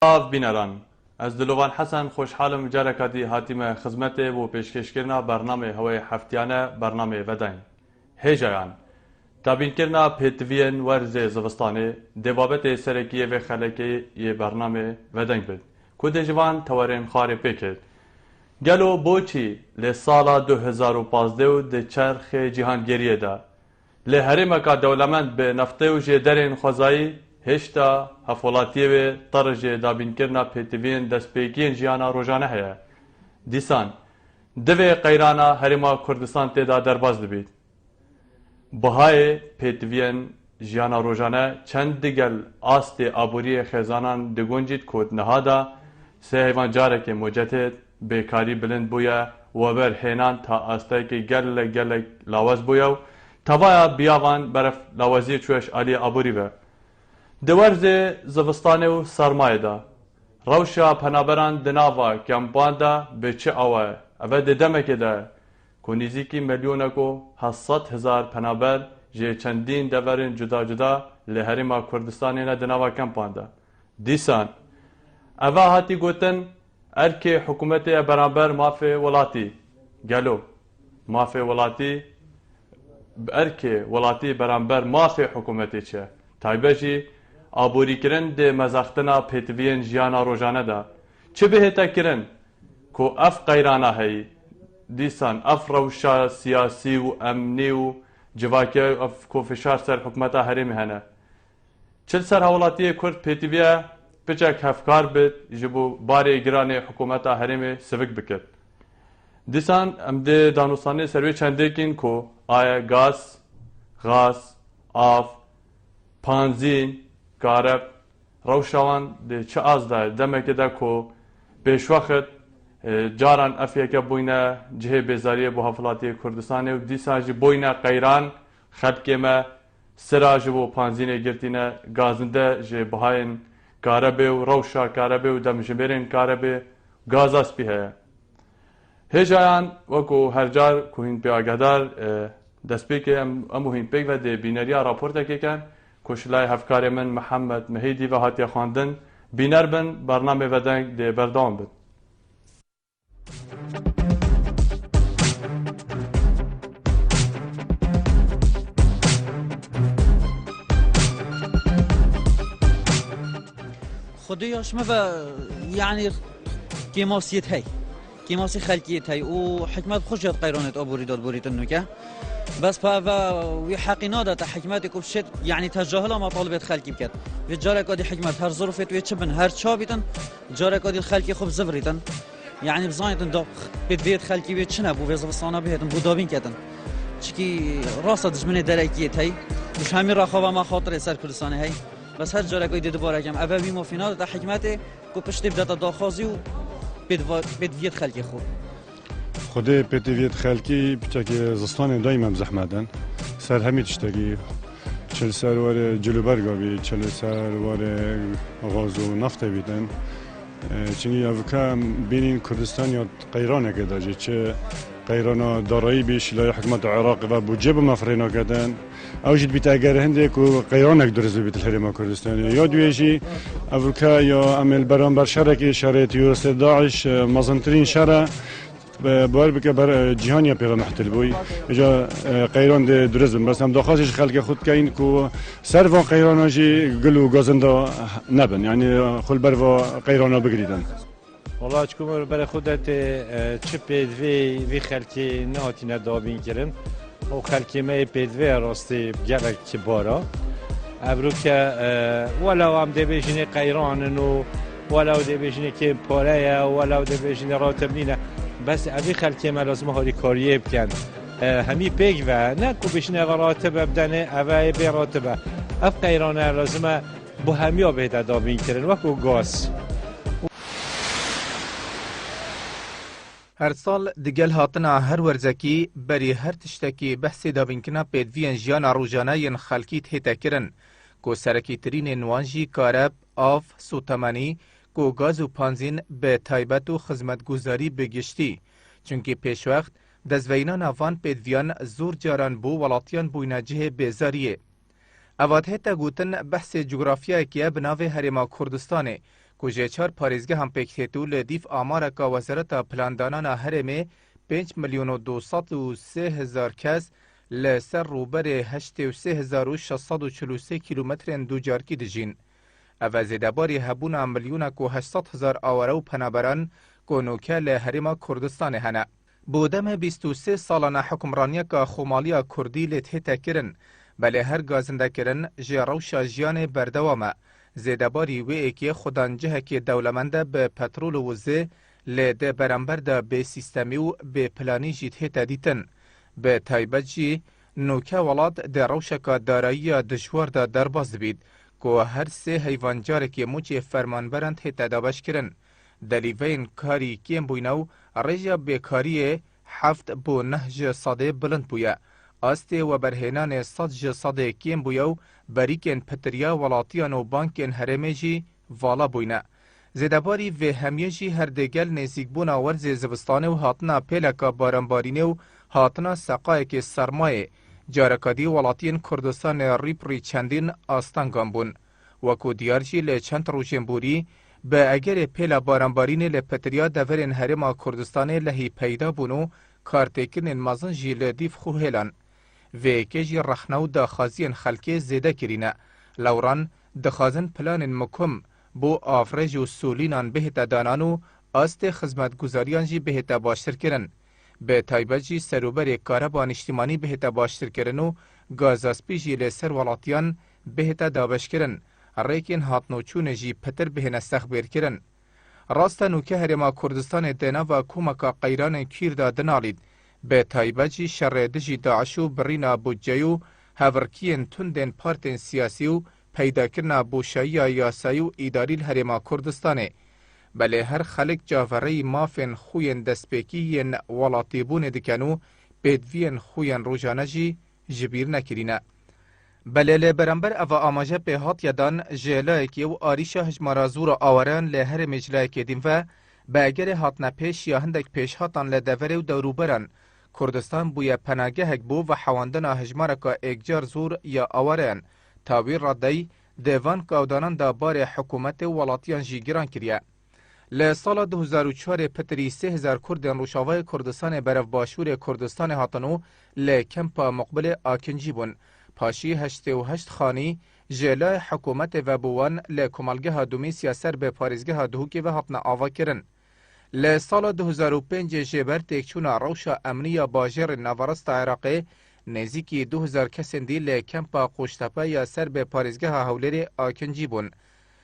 آف بینران از دلوان حسن خوشحالم جارك دی هاتیمه خدمت و پیشکشکرنا برنامه هوای هفتیانه برنامه ودن هیجایان تابین کرنا پیتوین ورز زوستانه دبابت سرکیه و خلکی یه برنامه ودن بد کد جوان تورین خاره پیکد گلو بوچی لسالا 2015 و ده چرخ جهان گریه دا لهرمکا دولمند به نفته و جدرین خوزایی هشتا هفولاتیه و طرج دابین کرنا پیتوین دستپیکین جیانا روزانه هیا دیسان دوی قیرانا هرما کردستان تیدا درباز دبید بهای پیتوین جیانا روزانه چند دیگل آست آبوری خزانان دگونجید کود نهادا سه هیوان جارک مجتد بیکاری بلند بویا و بر هینان تا آسته که گل لاوز بویا توایا بیاوان برف لاوزی چوش آلی آبوری به دورز زوستانه و سرمایه دا روشا پنابران دناوا کمپان دا به چه آوه اوه دمکه دا کنیزیکی میلیونکو 700,000 پنابر جه چندین دورین جدا جدا لحرما کردستانی نا دناوا کمپان دا دیسان اوه هاتی گوتن ارک حکومت برابر مافی ولاتی گلو مافی ولاتی ارک ولاتی برابر مافی حکومتی چه تایبه جی آبوری کرن ده مزاختنا پیتوین جیانا روزانه دا چه بهتا کرن کو اف قیرانا هی دیسان اف روشا سیاسی و امنی و جواکی اف کو فشار سر حکمتا هرمی هنه چل سر حولاتی کرد پیتویا پچک هفکار بید جبو باری گران حکومتا هرمی سوک بکرد دیسان ام ده دانوستانی سروی چنده کن کو آیا غاز آف پانزین کارب روشوان ده چه از ده دمک ده کو پیش وقت جاران افیه که بوینه جه بیزاری بو حفلاتی کردستانه و دیسان جی بوینه قیران خلقه ما سراج و پانزینه گرتینه گازنده جه بهاین کاربه و روشا کاربه و دمجبرین کاربه گازاس بیه هجایان وکو هر جار کوهین پی آگهدار دست پی که امو هین پیک و ده بینریا راپورتا که کن کشلای هفکار من محمد مهیدی و هاتی خواندن بینر بن برنامه ودنگ ده بردام بد خديش ما يعني كيماسيت هي كيماسي خلقيت هي وحكمت خشيت قيرونت أبوريت النوكة بس فا ويحقنا ده حكمتك وبشت يعني تجاهل مطالبات خلقي بكت في جارك هذه حكمت هر ظروفت ويتشبن هر شابيتن جارك هذه الخلقي خب زبريتن يعني بزايتن دق بديت خلقي بيتشنا بو وظيفة بهتن بودابين كتن چکی راست دشمن درکیت هی مش همین رخوا ما خاطر سر کردستان هی بس هر جاره کوی دوباره کم اوی مفینا ده حکمت کو پشت بدات داخازی و بدویت خلقی خوب خود بدویت خلقی بچه زستان دایم زحمتن سر همین تشتگی چل سر وار جلوبرگا بی چل سر وار غاز و نفت بیدن چنگی اوکا بینین کردستان یا قیرانه که داجی چه قیرانا دارایی بیش لای حکمت عراق و بوجب مفرینا کردن اوجد بیت اگر هنده کو قیرانک درز بیت الحرم کردستان یا دویجی اوکا یا عمل برانبر شرک شرایط یورست داعش مزنترین شره بار بک بر جهانی پیغام محتل بوی اجا قیران درزم بس هم داخلش خلق خود که این کو سر و قیراناجی گلو گازنده نبن یعنی خل بر و قیرانا بگریدن والله چکم برای خودت چه پیدوی خلقی نهاتی ندابین کرن و خلقی ما پیدوی راستی گلک بارا ابرو که ولو هم ده بیشینه قیرانن و ولو ده بیشینه که پاره ولو ده بیشینه راتب نینه بس اوی خلقی ما لازم هاری کاریه بکن همی پیگ و نه کو بیشینه راتب بدنه اوی بی راتبه اف قیرانه لازم با همی ها بهده دابین کرن وکو گاز هر سال دگل هاتنا هر ورزکی بری هر تشتکی بحثی دابینکنا پیدوین جیانا روزانه ین خلکی تهیتا کرن کو سرکی ترین نوانجی کارب آف سوتمانی کو گاز و پانزین به تایبت و خدمتگزاری بگشتی چونکی پیش وقت دزوینان آوان پیدویان زور جاران بو ولاتیان بوینا جه بیزاریه اواد هتا گوتن بحث جغرافیا که بناوه هرما کردستانه کو جهچار پارێزگه هم پێکهێتو لە دیف ئامارەکە وەزارەتە پلاندانانە هەرێمێ 5,203,000 کەس لەسەر ڕووبەرێ 83,643 کیلومترên دووجارکی dijîn. Ev zêdebarî hebûna milyûna ku 800,000 aware û penaberan konûke li Herêma Kurdistanê hene. Bi demê 23 salana hukmraniyeka Xomaliya Kurdî lê tê kirin, belê her gazindekirin ji rewşa jiyanê berdewam e. Zêdebarî wê êkî xudancihekê dewlemend e bi petrol û wizê lê de berember de bêsîstemî û bêplanî jî tê dîtin. Bi taybet jî nûke welat di rewşeka darayiya dijwar de derbas dibît ku her sê heyvancarekî mûçê fermanberan tê dabeşkirin. Delîveyên karî kêm bûyne û rêja bêkariyê 7.9% bilind bûye. Astê weberhênanê 100% kêm bûye û berîkên pitiriya welatiyan û bankên herêmê jî vala bûyne. Zêdebarî vê hemiyê jî herdêgel nêzîkbûna werzê zivistanê û hatina pêleka baranbarînê û hatina seqayekê sermayê carekadî welatiyên Kurdistanê rîpirî çendîn astangan bûn. Wekû diyar jî lê çend rojên borî bi egerê pêla baranbarînê li pitiriya deverên Herêma Kurdistanê lehî peyda bûn û kartêkirinên mezin jî li dîv xwe hêlan. Vê yekê jî rexne û daxwaziyên xelkê zêde kirîne. Lewran dixwazin planên mikum bo afrej û solînan bihête danan û astê xizmetguzariyan jî bihête baştir kirin. Bi taybet jî serûberê kareba niştimanî bihête baştir kirin û gazaspî jî lê ser welatiyan bihête dabeşkirin. Rêkên hatnoçûnê jî pitir bihêne sexbêrkirin. Rasta nûke Herêma Kurdistanê dê nava komeka qeyranên Kîr de dinalît. Bi taybet jî şerê dijî Daeş û birîna budceyê û hevirkiyên tundên partên siyasî û peydakirina boşayiya yasayî û îdarî li Herêma Kurdistanê. Belê her xelek cavereyî mafên xûyên destpêkî yên welatîbûnê dikin û pêdiviyên xûyên rojane jî ji bîr nekirîne. Belê lê berember eva amaje pê hatiye dan jêlayekî û arîşa hejmara zûra awareyan lê herêmê cilayekê dîn ve bi egerê hatine pêş ya hindek pêşhatan li deverê û dewrûberan Kurdistan bûye penagehek bû ve hewandina hejmareka êkcar zûr ya awareyan tawîr radey devan kawdanan da barê hikûmetê û welatiyan jî giran kiriye. Li sala 2004 pitirî 3,000 Kurdên Rojavayê Kurdistanê berevbaşûrê Kurdistanê hatin û li kempa Muqbilê akincî bûn. Paşî 88 xanî jêlayê hikûmetê vebûwan li komelgeha Dumîsya ser bi parêzgeha Duhokê ve hatine avakirin. Li sala 2005 jê ber têkçûna rewşa emniya bajêrên navarasta Iraqê nêzîkî 2000 kesên dî li kempa Qoştepe ya ser bi parêzgeha Hewlêrê akincî bûn.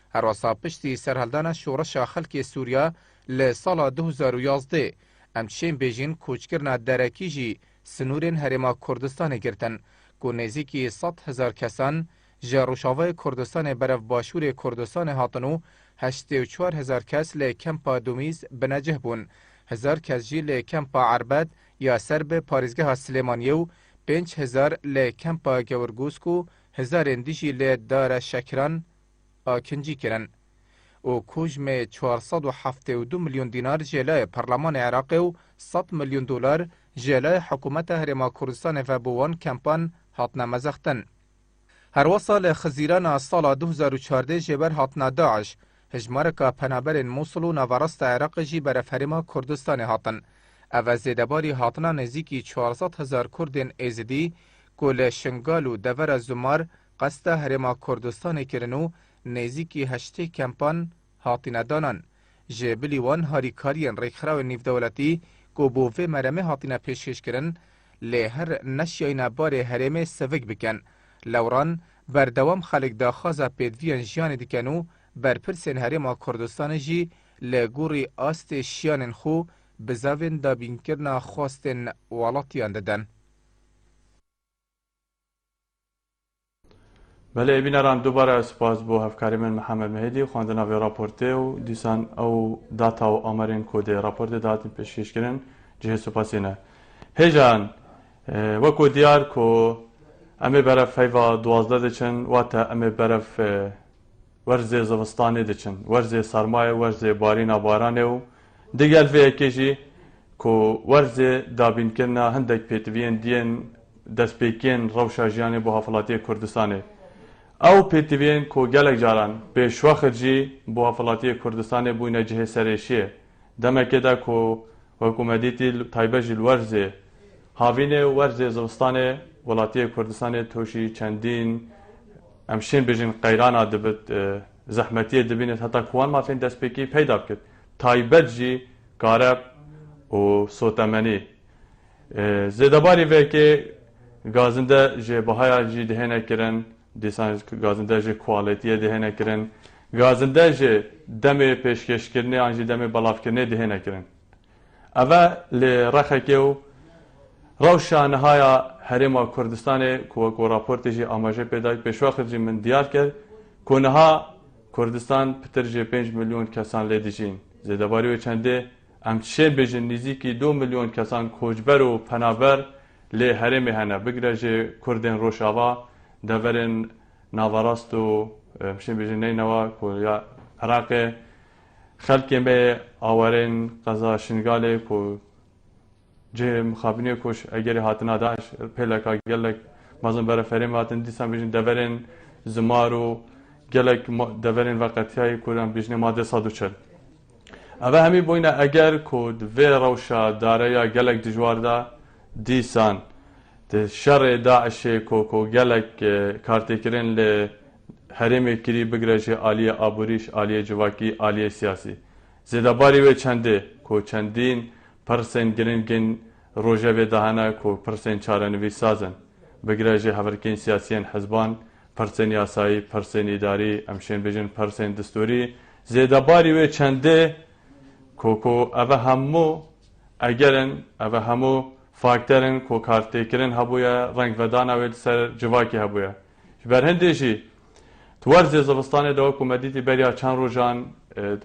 Herwasa piştî serheldana şoreşa xelkê Sûriya li sala 2011 em çên bêjin koçkirina derekî jî sinûrên Herêma Kurdistanê girtin ku nêzîkî 100,000 kesan ji Rojavayê Kurdistanê berevbaşûrê Kurdistanê hatin û 84,000 kes li kempa Dumîz binecih bûn. 1000 kes jî li kempa Erbed ya ser bi parêzgeha Silêmaniyê û 5,000 li kempa Gewirgûsk û 1000 dijî li Dara Şekiran akincî kirin. û kujmê 472 milyon dînar jêlayê Parlemanê Iraqê û 100 milyon dolar jêlayê hikûmeta Herêma Kurdistanê vebûwan kempan hatine mezextin. Herwasa li xizîrana sala 2014 jê ber hatina Daeş, hejmareka penaberên Mosul û navarasta Iraqê jî beref Herêma Kurdistanê hatin. Ev zêdebarî hatina nêzîkî 400,000 Kurdên êzidî ku li Şingal û devera Zumar qesta Herêma Kurdistanê kirin û nêzîkî heştê kempan hatine danan. Ji bilî wan harîkariyên rêkxerawên nîvdewletî ku bo vê meremê hatine pêşkêşkirin lê her neşyayîna barê herêmê sevik bikin. Lewran berdewam xelek daxwaza pêdiviyên jiyanê dikin û berpirsên Herêma Kurdistanê jî li gorî astê şiyanên xwe bi zavên dabînkirina xwastên welatiyan didin. Belê bîneran dubare spas bo hevkarî min Mihemed Mehedî xwendina vê raportê û dîsan ew data û amarên ku dê raportê de hatin pêşkêşkirin cihê supasê ne. Hêjan wekû diyar ku em ê beref heyva 12 diçin wate em ê beref werzê zivistanê diçin, werzê sermayê, werzê barîna baranê û digel vê yekê jî ku werzê dabînkirina hindek pêtiviyên diyên destpêkiyên rewşa jiyanê bo haflatiyê Kurdistanê. او پتیوین کو گلک جاران پیشوخت جی بو حفلاتی کردستان بوینه جهه سرشیه دمکه دا کو حکومتیتی تایبه جی الورزه هاوینه ورزه زوستان ولاتی کردستان توشی چندین امشین بجین قیران دبت زحمتی دبینت حتی کوان مافین دست پیکی پیدا بکد تایبت جی کارب و سوتمنی زیدباری وی که گازنده جی بهایا جی دهنه کرن دیسان گازنده جی کوالیتی دهنه کرن گازنده جی دم پیشکش کرنه آنجی دم بلاف کرنه دهنه کرن اوه لرخکه و روشا نهایا حریم کردستان کو راپورتی جی آماجه پیدا پیشوخت جی من دیار کرد که نها کردستان پتر جی 5 میلیون کسان لیدیجین زیدباری و چنده امچه بجن نزدیکی 2 میلیون کسان کوچبر و پنابر لی حریم هنه بگره جی کردن روشاوا دورن ناوراست و امچه بجن نینوا که یا عراق خلقی می آورن قضا شنگاله که جه مخابنی کش اگر هاتنا داعش پیلکا گلک مازن برای فریم هاتن دیسان بجن دورن زمارو گلک دورن وقتی های کردن بجن ماده 140 اوه همی بوینه اگر کود وی روشا داره یا گلک دجوار دا دیسان شر داعش کو گلک کارتی کرن لی حریم کری بگره جه آلیه آبوریش آلیه جواکی آلیه سیاسی زیدباری و چنده کو چندین پرسن گرنگین روژه و دهانه کو پرسن چارنوی سازن بگره جه هورکین سیاسیین حزبان پرسن یاسایی پرسن اداری امشین بجن پرسن دستوری زیدباری و چنده کو اوه همو اگرن اوه همو فاکترن کو کارتی کرن هبویا رنگ ودان اوید سر جواکی هبویا برهندشی توارز زبستان دا حکومتی بریا چند روزان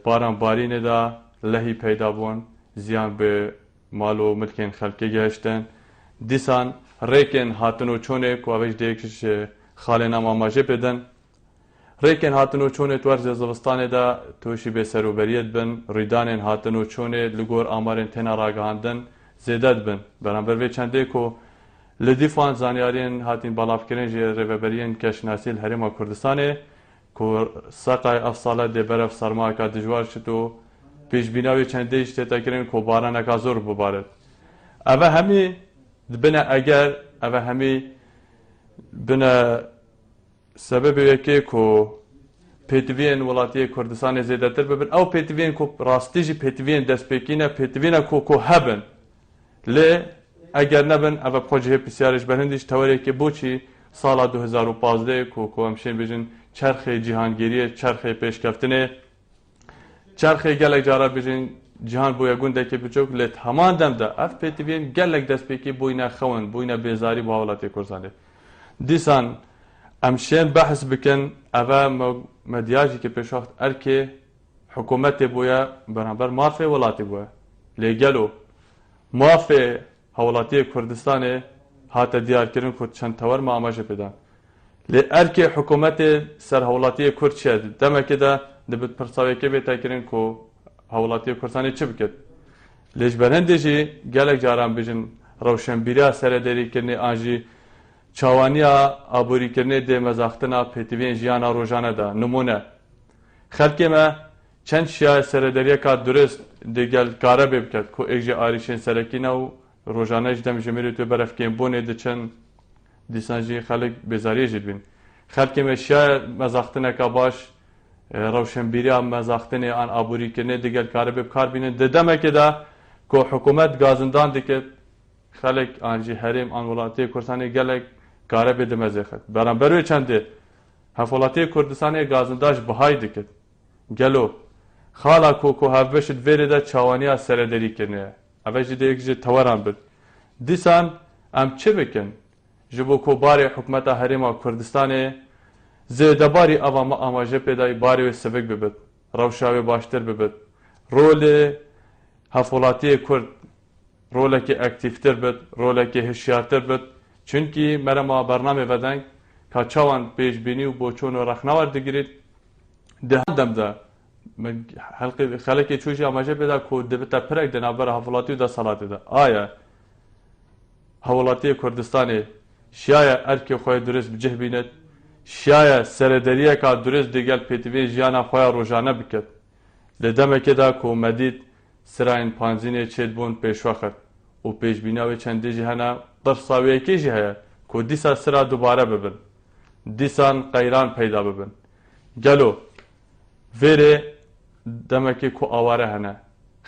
باران بارینه دا لهی پیدا بون زیان به مال و ملکین خلقی گشتن دیسان ریکن هاتن و چونه کو اوش دیکش خالنا ماماجه بدن ریکن هاتن و چونه توارز زبستان دا توشی به سروبریت بن ریدان هاتن و چونه لگور آمارن تنا راگاندن زیدت بن برانبر وی چنده کو لدیفان زانیارین هاتین بالاف کرن جی ریوبرین کشناسی الحریم کردستانه کو سقای افصاله دی برف سرمایه که دجوار شدو پیش بیناوی چنده اشتتا کرن کو باران اکازور ببارد اوه همی بنا اگر اوه همی بنا سبب یکی کو پیتوین ولاتی کردستان زیدتر ببن او پیتوین کو راستی جی پیتوین دست پیکینه پیتوین کو هبن لی اگر نبن اوه پروژه پسیارش برهندش توریه که بوچی سال 2015 کو همشین بجن چرخ جهانگیری چرخ پیشکفتنه چرخ گلک جارا بجن جهان بویا گونده که بچوک لیت همان دم ده اف پیتوین گلک دست پیکی بوینا خوان بوینا بیزاری با ولاتی کردستانه دیسان امشین بحث بکن اوه مدیاجی که پیشوخت ارکه حکومت بویا برانبر مافه ولاتی بویا لیگلو مافه حولاتی کردستان هات دیار کردن که چند تور ما آماجه بدن لی ارکه حکومت سر حولاتی کرد شد دمه که ده دبت پرساوی که بیتا کردن که حولاتی کردستان چه بکد لیش برهنده جی گلک جاران بجن روشنبیریا سر داری کردن آنجی چاوانیا آبوری کردن ده مزاختنا پیتوین جیانا روزانه ده نمونه خلقی ما چند شیعه سردریه که درست دیگل کاره بکد که اگه آریشین سرکینه و روزانه جدم جمعیت و برف کیم بونه ده چند دیسانجی خلق بیزاریه جد بین خلقی ما شیعه مزاختنه که باش روشنبیری مزاختنه آن آبوری کنه دیگل کاره بکار بینن ده دمه که ده که حکومت گازندان دکت خلق آنجی حریم آن ولاتی کردستانی گلک کاره بده مزیخت برام بروی چنده هفولاتی کردستانی گازنداش بهای دکت گلو خالا کو هفوشت ویره ده چاوانیا سردری کنه اوش ده یک جه توران بد دیسان ام چه بکن جبو کو باری حکمت حریم کردستان زیده باری اواما آماجه پیدای باری و سبک ببد روشاوی باشتر ببد رول هفولاتی کرد رول که اکتیفتر بد رول که هشیارتر بد چونکی مرما برنامه ودنگ که چوان پیش بینی و بوچون و رخناور دگیرید دهندم ده خلقی چوشی آماجه پیدا که دبتا پرک ده نابر حفلاتی و ده صلاتی ده آیا حولاتی کردستانی شیعه ارکی خوی درست بجه بیند شایە سەرەدەریەکە درست دەگەل پێتیڤێ ژیانە خۆیان ڕۆژانە بکات لە دەمێکێدا کۆمەدیت سراین پانزینێ چێت بوون پێشوەخت و پێشبیناوی چەندێژی هەنا دەرساویەکێژی هەیە کۆ دیسا سرا دووبارە ببن دیسان قەیران پەیدا ببن گەلۆ vêrê demekê ku aware hene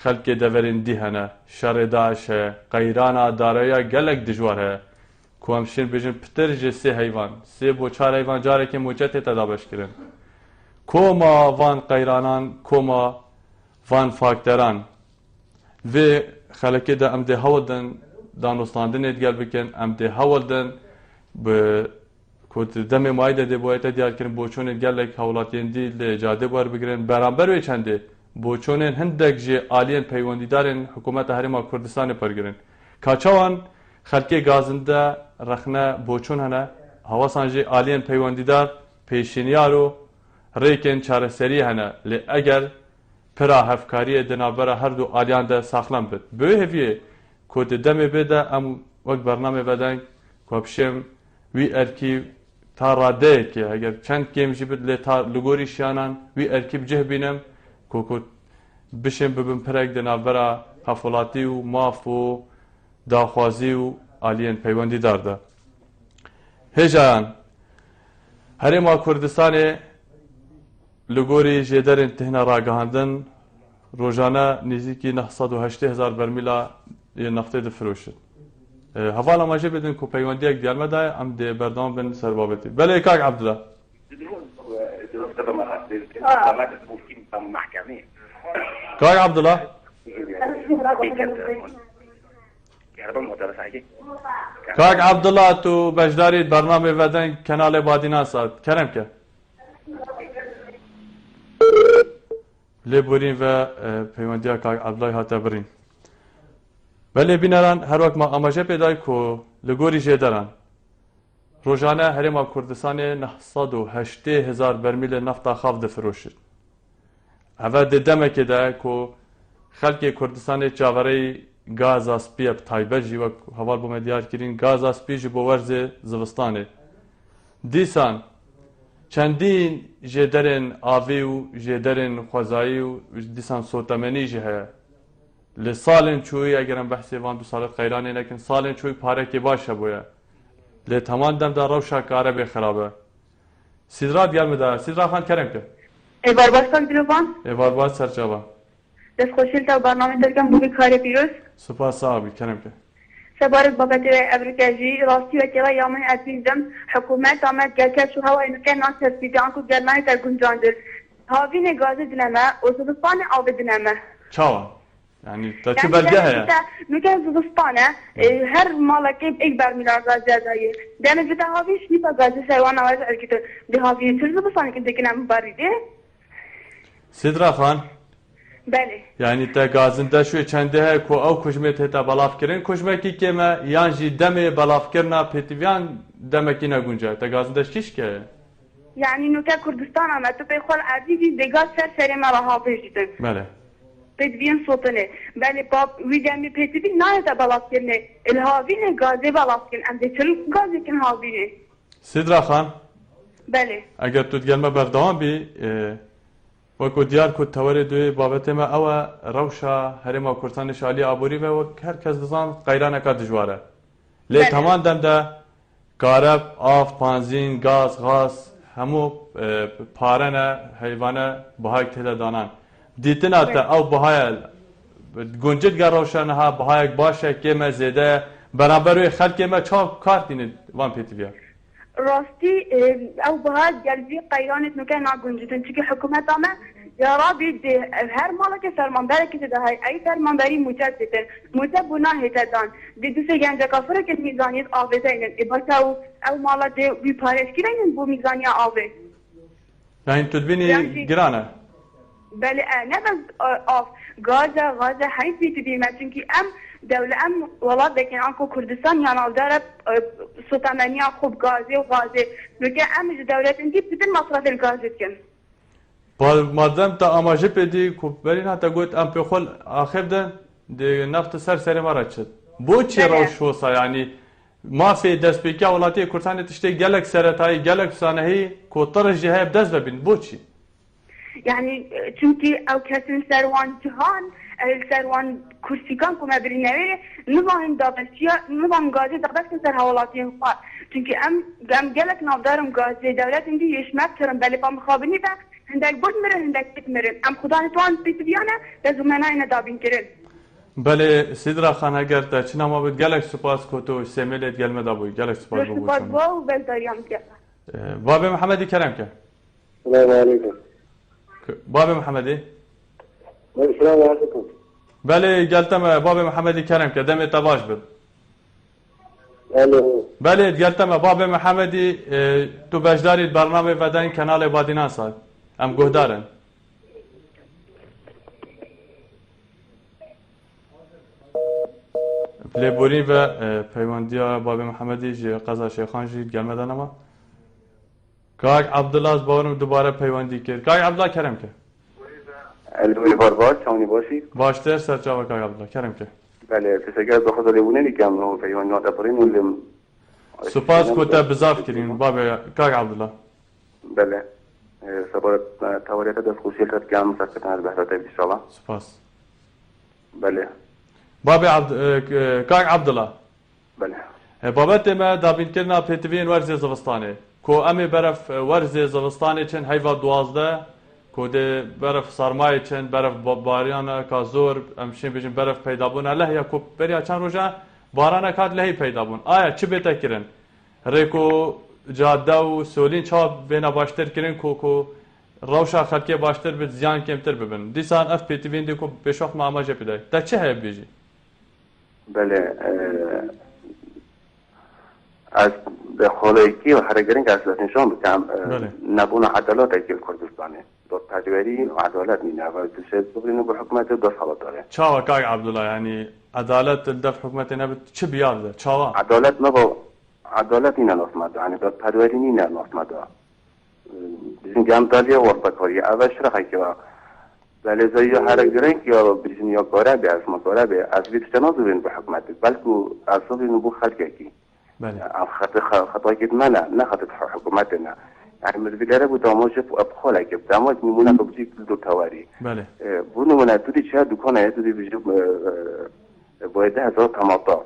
xelkê deverên dî hene şerê Daeş heye qeyrana dareya gelek dijwar heye ku em şîn bêjin pitir ji sê heyvan sê bo çar heyvan carekê mucetê te dabeşkirin koma van qeyranan koma van fakteran vê xelekê de em dê hewl din danostandinê digel bikin em dê hewl din bi ku demê mayî de dê boyete diyar kirin boçonên gelek hewlatiyên dî lê cadê werbigirin beraber wê çendê boçonên hindek jî aliyên peywendîdarên hikûmeta Herêma Kurdistanê pergirin ka çawan xelkê gazinde rexne boçon hene hewasan jî aliyên peywendîdar pêşîniyar û rêkên çareserî hene lê eger pira hevkariyê di navbera her du aliyan de saxlam bit bi wê heviyê ku di demê bê de em wek bernamê vedeng ku pişêm wî erkî ta radeyekê eger çend kêm jî bit lê ta li gorî şiyanan wî erkî bicih bînim ku bişên bibin pirek di navbera hevlatî û maf û daxwazî û aliyên peywendîdar de hêjayan Herêma Kurdistanê li gorî jêderên tihna ragihandin rojane nêzîkî 980,000 bermîla neftê difiroşin hevala me jê bidin ku peywendiyek diyar me daye em dê berdam bin ser babetê belê kak Abdullah kak Abdullah kak Abdullah tu beşdarî bernamê vedeng kenalê Badînan Saad kerem ke lê borîn ve peywendiya kak Abdullahê hate birîn belê bîneran her wek me amaje pê day ku li gorî jêderan rojane Herêma Kurdistanê 980,000 bermîlê nefta xav difiroşin heve di demekê de ku xelkê Kurdistanê çavereyî gaza spî ye taybet jî wek heval bûme diyar kirîn gaza spî ji bo werzê zivistanê dîsan çendîn jêderên avê û jêderên xwezayî û dîsan sotemenî jî heye li salên çûyî eger em behsê van du salet qeyranê nekin salên çûyî parekê baş hebûye lê teman dem de rewşa kare bê xerab e Sîdra diyar me daye Sîdra xan kerem ke Barbastan Dilvan, êvarbar serçava destxoşîl te barnamê derken bû karê pîroz. Spas abî kerem ke Sebarek babetê ve evrîke jî rastî wekê ya min ez bîzdim hikûmeta me gelke şu hewayê nûkê nan tespîtiyan ku germanê te guncandir. Havînê gazê dineme û zivistanê avê dineme. çawa yani te çi belge heye Nûkê zivistanê her malekê ek bermîlar gazê dayê. Demê vî te havî şîpa gazê seywana wez erkîtir. Di havî tir zivistanê dikine barîdê. Sîdra xan Belê. yani te gazinde şu çendê heye ku ew kujmê tê te belav kirin kujmekî kême yan jî demê belavkirina pêtiviyan demekî negunce te gazinde şîşke heye Yani nûke Kurdistana me tu pê xwe erdî jî dêga ser serê me re hafê jîtin. bele Pêdiviyên sotinê. Belê pap wî demê pêtivî nayê te belavkirinê. Il havînê gazê belavkirin. Em dê çil gazêkin havînê. Sîdra xan Belê. eger tu digelme berdewam bî wekû diyar ku tewerê duê babetê me ew e rewşa Herêma Kurdistanê ji aliyê aborî ve wek her kes dizan qeyraneka dijwar e lê teman dem de gareb av panzîn gaz xas hemû pare ne heyvane bihayek tê de danan dîtina te ew bihaya guncit ge rewşa niha bihayek baş e kême zêde beraber wê xelkê me çav kar tînin van pêtiviya Rastî ew biha gelvî qeyranê nûke naguncidin. Çünkü hikûmeta me ya rabî di her malekê fermanberekî te de heye. Ey fermanberî mucet ditin. Mucet bûna hête dan. Di dûsê genceka firekên mîzaniyet avêzeynin. Başa ew mala dê wî parêşkireynin bû mîzaniya avê. yani tu dibînî giran e Belê ne bez av gaze heyî pîtibî me çünkü em devlet em welat dekin anko Kurdistan ya navdar sotemeniya xwe gazê û gazê nûke em ji devletin dî bütün masrafên gazê dikin. madem te amaje pêdî ku berîna te got em pê xwe axir de di neft ser serê me re çit boçî Evet. rewş wisa yani مافی دەستپێکیا وڵاتی کوردستانی تشتێک gelek سەرەتایی gelek سانەهی کۆتەڕە جی هەیە دەست ببین بۆچی؟ يعني چونكي او كسن سروان جهان سروان كرسيكان كما برينوي نظام دابسيا نظام غازي دابس سر حوالاتين خاص چونكي ام جلك نافدارم غازي دولت عندي يشمت ترم بلي بام خابني با هندك بود مره هندك بيت مره ام خدا نتوان بيت بيانا لازمنا اين دابين كرن بله سیدرا خان اگر تا چنا ما بود gelek سپاس کوتو سمیلت gelmeda boy gelek سپاس بو سپاس بو بلداريام كده باب محمدی کرم که السلام عليكم. باب محمدی السلام عليكم. بله گلتم باب محمدی کرم که دم تباش بد الو. بله گلتم باب محمدی تو بجداری برنامه ودن کانال بادینان سال ام گهدارن پلیبوری و پیوندیا باب محمدی جی قضا شیخان جی gelmeden ama کاک عبدالله از باورم دوباره پیوندی کرد کاک عبدالله کرم که الو بارباد چونی باشی؟ باشتر سرچاوه کاک عبدالله کرم که بله تشکر بخدا لیونه نیکم و پیوندی آتپرین ولیم سپاس کوتا بزاف کرین باب کاک عبدالله بله سپارت تواریت دست خوشیل کرد که هم سرکتن از بحثات بیشتالا سپاس بله باب کاک عبدالله بله بابت ما دابین کرنا پیتوین ورزی زوستانه کو امی برف ورزی زوستانه چن هیوا دوازده کو ده برف سرمایه چن برف باریانه کازور امشین بجن برف پیدا بون الله یا کو بریا چند روزا بارانه کات لهی پیدا بون آیا چی بهتر کرن ریکو جاده و سولین چا بینا باشتر کرن کو روشا خلکی باشتر به زیان کمتر ببین دیسان اف پیتوین دی کو بشوخ معماجه پیدا تا چه هی بیجی بله از به خالقی و هرگرین که اصلا نشان بکنم نبون عدالت اکیل کردستانه دو تجوری و عدالت نینه و تشهد ببینه به حکومت دو حالات داره چاوا کاک عبدالله یعنی عدالت دف حکومت نبود چه بیارده چاوا عدالت نبا عدالت نینه ناسمده یعنی دو تجوری نینه ناسمده bizim gamdaliye ortakları avşra ki var. Belediye herhangi ki bizim ya kara be asma kara be az bir tanazuvin bu hükümet. Belki asılın bu halkaki. خطأ كتمنا نخطط حكومتنا يعني مدبلره بود داموجه ابخاله که داموج میمونه که بچی دو تواری بله بونو مونه تو دی چه دکانه تو دی بجو باید هزار تماتا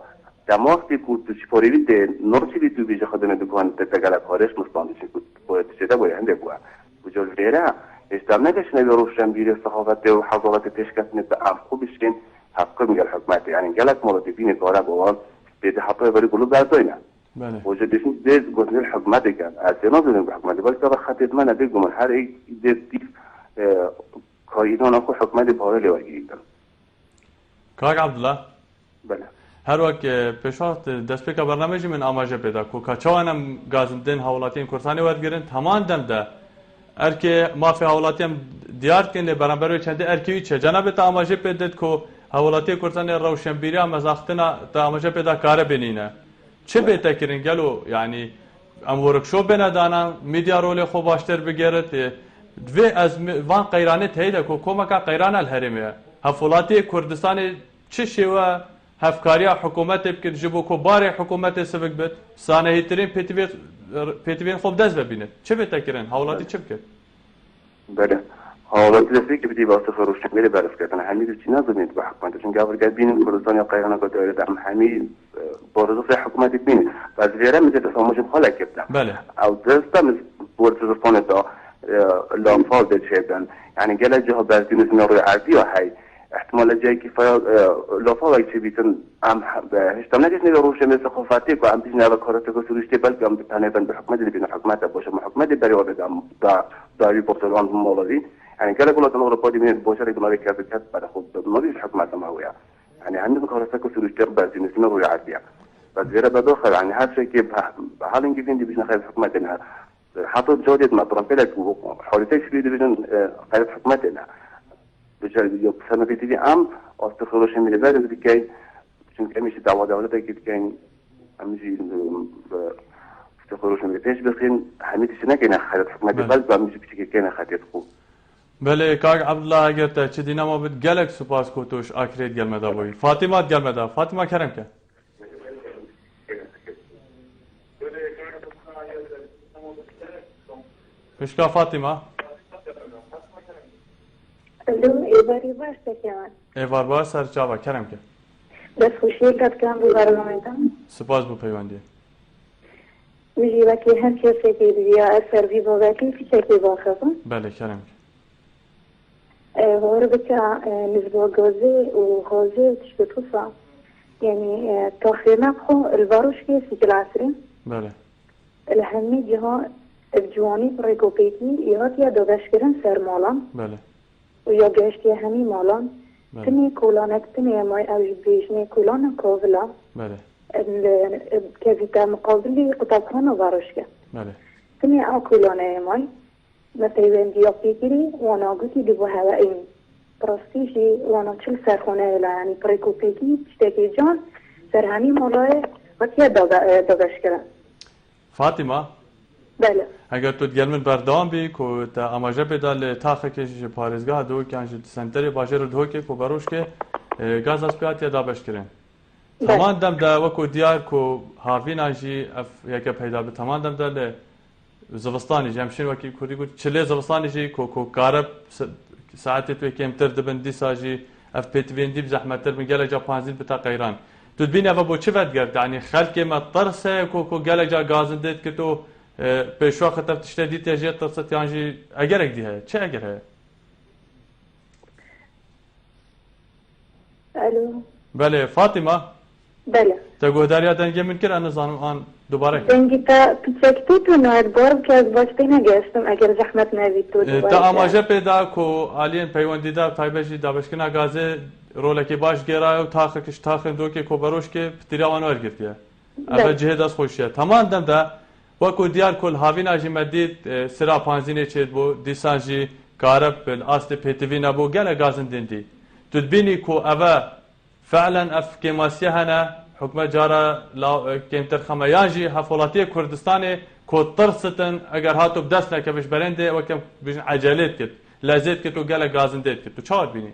دماغی که تو چی پاریوی ده نورچی تو بیجه خدمه دکان تگلا کارش مستانیشی که باید چه باید هنده بوا بجال ویره استعمال نکش نبیروشن بیره صحافت و حضارت تشکت نت ام خوبشین حق میگه حکومت يعني جالك مرتبين كهرباء بوال بده حطوا بري كله بعدينا بله وجدتين ده قلنا الحكومات كان اسناد الحكومات بس ترى خطيت ما نبيكم هر اي دي كايدون اكو حكومات بارلي واجيد کاک عبدالله بله هر وقت پیشات دست پیکا برنامه من آماجه پیدا کو کچوانم گازندن حولاتین کردستانی ورگیرن تمام دم ده ارکه مافی حولاتیم دیار کنه برانبروی چنده ارکیوی چه جناب تا آماجه پیدد کو حولاتی کردستانی روشنبیری هم مزاختنا تا آماجه پیدا کاره بینینه چه بهتر کرین گلو یعنی ام ورکشوپ بندانا میدیا رول خوب باشتر بگیرد و از وان قیرانه تهیده کو کمکا قیران الهرمه حفولاتی کردستان چه شیوه هفکاری حکومت بکن جبو کو بار حکومت سبک بد سانهی ترین پیتوین خوب دست ببینه چه بهتر کرین حولاتی چه بکن بله حالاتی دستی که بدی واسه فروشن میره برس کردن همین چی نزدید به حکومت چون قبل قد بین کردستان یا قیرانه که داره دم همین بارزو حکومت بین بعد ویرا میشه تفاهمش خاله کردن بله او دستم بورتزستان تا لانفال ده شدن يعني قال جهه بازدين اسمه روي عادي وهي احتمال جاي كيف لافال اي بيتن ام هشتمنا جسني روش من ثقافاتي وام بيجنا على كارتك سوريشتي بل قام بتنبن بحكمه اللي بين حكومات باش محكمه بري ودا دا ريبورتران مولدي يعني قال لك والله اوروبا دي من بوشر يقول لك كذا بعد خد ما فيش حكومات ما هو يعني عندنا كارتك سوريشتي بازدين اسمه روي عادي بس غير بداخل يعني هذا شيء كيف حالين كيف دي بيجنا خير حكومتنا حطت جودة مطرح بلد وحولتك في ديفيجن قيادة حكومتنا بجال سنة في تيجي عام استخراج من البلد اللي كاين عشان كان ماشي دعوة دولتك كاين امشي استخراج من البلد بخين حميد السنة كاين قيادة حكومت البلد بامشي بشكل كاين خاطر خو بله کاک عبدالله اگر تا چه دینا ما بد گلک سپاس کوتوش آکرید گلمدا بوی فاطمه گلمدا فاطمه کرم که مشکا فاطمه الو ایباری باش تکیان ایوار با سر چاوا کرم که بس خوشی کت کم بو برنامه‌تان سپاس بو پیوندی میگی وکی هم کسی که بیا اثر بی باقی پیچه که باخذم بله کرم وارد بکا نزبا غازي وغازي تشبتوصا يعني تاخيرنا خو الباروش كي في العصرين بله الهمي جها الجواني بريكو بيتي يهاتيا دوغاشكرن سر مالان بله ويا جاشتيا همي مالان بله تني كولانك تني ماي اوج بيجني كولانا كوفلا بله كافيتا مقابلي قطابخانة باروشكا بله تني او كولانا ماي مثلا ديا بيكري وانا قلتي دبو هوائي براستيجي وانا تشل سرخونه يعني بريكو بيكي تشتكي جان سرهاني مولاي وكيا دوغاشكرن فاطمه بله اگر تو دیگر من بردام بی که تا اماجه بدال تاخه که پارزگاه دو که انجام سنتری باجر دو که باروش که گاز از پیات یا دابش کرن تمام دم دا وکو دیار کو هاوین آجی اف یک پیدا به تمام دم دل زوستانی جمشین وکی کوری گو چله زوستانی جی کو کارب ساعتی تو کم تر دبندی ساجی اف پیتویندی بزحمت تر میگل جا پانزیل بتا قیران تو ببین اوا بو چه ود گرد یعنی خلک ما طرسه کو گل جا گازندید که تو پیشوا خطر تشتدی تیجی طرست یانجی اگر اگدی ہے چه اگر ہے الو بله فاطمه بله تا گهداریا دنگه من کرد انا زانم آن دوباره دنگی تا پیچکتی تو نوید بار که از باشتی نگشتم اگر زحمت نوید تو دوباره تا اماجه پیدا کو آلین پیوندی دا تایبشی دابشکنا گازه رولکی باش گرای و تاخکش تاخن دو که کو بروش که پتریا وانو ارگرتیه اول جهد از خوشیه تمام دم دا وکو دیار کل هاوین آجی مدید سرا پانزینه چید بو دیسان جی کارب بل آست پیتوینا بو گل گازن دیندی تو دبینی کو اوه فعلا اف کماسیه هنه حکمت جارا کمتر خمیان جی حفولاتی کردستان کو ترستن اگر هاتو بدست نکبش برنده وکم بیشن عجلت کد لازید کد و گل گازن دید کد تو چاوت بینی؟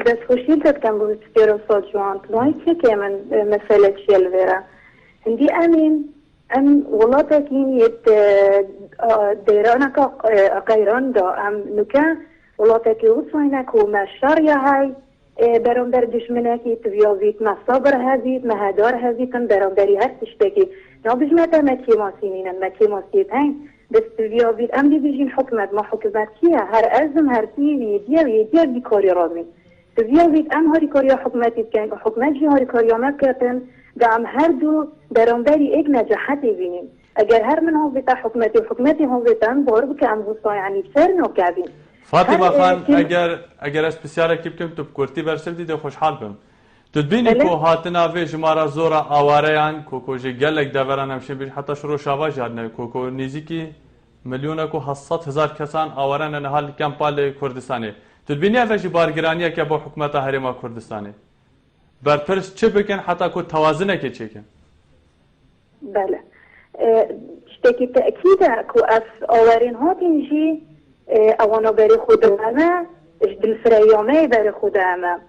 بس خوشی تکم بو بسپیرو سال جوان تلوی که من مسئله چیل ویرا هندی امین ام ولاتكين يت ديرانا قيران دا ام نكا ولاتكي وصينك وما الشارية هاي برام در دشمنكي تبيوزيت ما صبر هذيت ما هدار هذيتن برام دري هر تشتكي نابج متى ما كيماسينين ما كيماسيت هاي بس تبيوزيت ام دي بيجين حكمت ما حكمت كيا هر ازم هر تي يدير دي كوري رامي تبيوزيت ام هاري كوريا حكمتي كان حكمت جي هاري كوريا مكتن دام هر دو برانبری ایک نجاحتی بینیم اگر هر من هم بتا حکمتی و حکمتی هم بتن بار بکه ام غصا یعنی سر نکبین فاطمه خان اگر اسپسیال کیب کم تو بکورتی برسل دیده خوشحال بم تو بینی کو هاتنا وی جمارا زورا آواریان کو جی گلک دوران همشین بیش حتی شروع شاوا جادنه کو نزدیکی میلیون کو 700,000 کسان آواران نهال کمپال کردستانی تو بینی افشی بارگرانیه که با حکومت هریما کردستانی برپرس چه بکن حتی کو توازنه که چه کن بله اشتكي تأكيدا كو أف أورين هاتين جي أوانا بري خدامة اجد الفريامي بري خدامة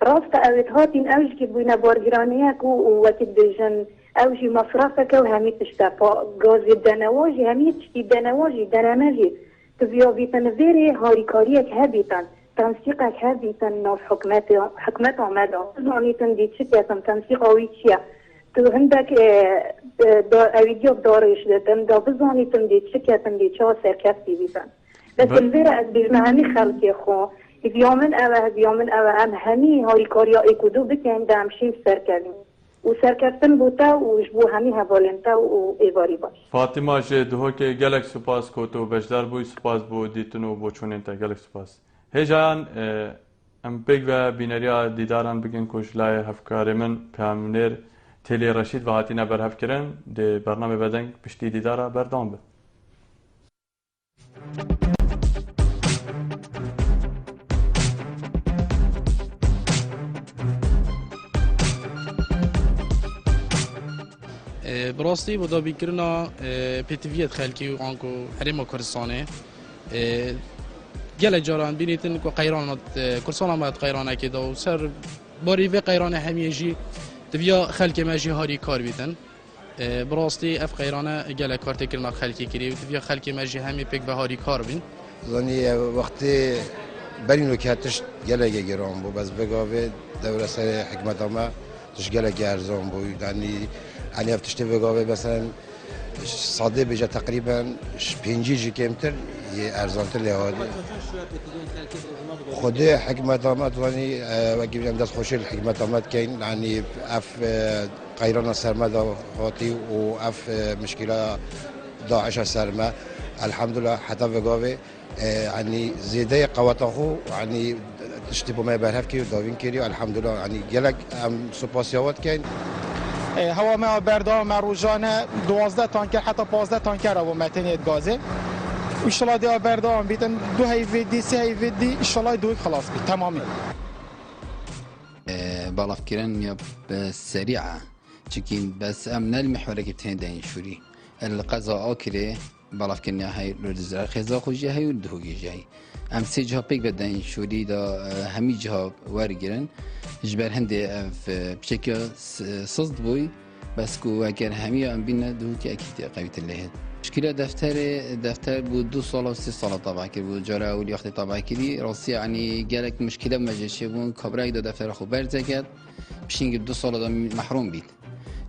راست أويت هاتين أوج كي بوينا بارجرانيا كو وكيد بيجن أوجي مصرفك وهمي تشتفا غازي الدنواجي همي تشتي الدنواجي دنماجي تبيو بيتن فيري هاريكاريك هابيتن تنسيقك هابيتن نوف حكمت عمدا زانيتن دي تشتيتن تنسيق ويتشيا تو هندك اویدیو دارش دادن دا بزانیتم دی چکتم دی چه سرکفتی بیتن بس الویره از بیرمه همی خلقی خو بیامن اوه هم همی هاریکاریا ایکودو بکن دا همشیم سرکفیم و سرکفتن بوتا و جبو همی هوالنتا و ایواری باش فاطمه جه دهو که گلک سپاس کو تو بجدار بوی سپاس بو دیتن و بو چونینتا گلک سپاس هجان ام پیگ و بینریا دیداران بگن کش لای هفکار من پیامنر تلی رشید و هاتینا برهف کرن ده برنامه بدنگ پشتی دیدارا بردام به براستی با دابی کرنا پیتویت خلکی و آنکو حریم کردستانه گل جاران بینیتن که قیرانات کردستان آمد قیرانه که دو سر باری و قیرانه همیجی تبیا خلک ماجی هاری کار بیتن براستی اف قیرانه گله کارت کرنا خلکی کری و تفیا خلکی مجی همی پک بهاری کار بین زنی وقتی برینو کاتش گله گرام بو بس بگاوه دوره سر حکمت ما تش گله ارزان بو يعني افتشتي بقاوه مثلا صادي بيجا تقريبا 5 كمتر ارزانتر لهادي خدي حكمة دامات واني وكيف دست خوشي الحكمة دامات كاين يعني اف قيرانا سرما هاتي واف مشكلة داعش سرما الحمد لله حتى بقاوه يعني زيدة قواتخو يعني تشتبه ما برهف كي وداوين كيري الحمد لله يعني جلك سوباسيوات كاين هوا ما بردام ما روزانه 12 تانکر حتی 15 تانکر و متنیت گازه ان شاء الله دی بردام بیتن 2 هیویدی 3 هیویدی ان شاء الله 2 خلاص بی تمامی بالاف كيران يا سريعة تشكين بس أمنا المحور كتير داين شوري القضاء أكره بالاف كيران هاي الرزق خزاق خوجي هاي والدهوجي جاي أم سجها بيك بداين شوري دا همي جها وارجرن جبر هندي بشكل صد بوي بس كو اگر همي ام بينا دو كي اكيد قوي اللهد مشكله دفتر بو 2 سال و 3 سال طبعا كي بو جرا اول وقت طبعا كي راسي يعني جالك مشكله ما جاش بون كبراي دا دفتر خو برزكت بشينج 2 سال محروم بيت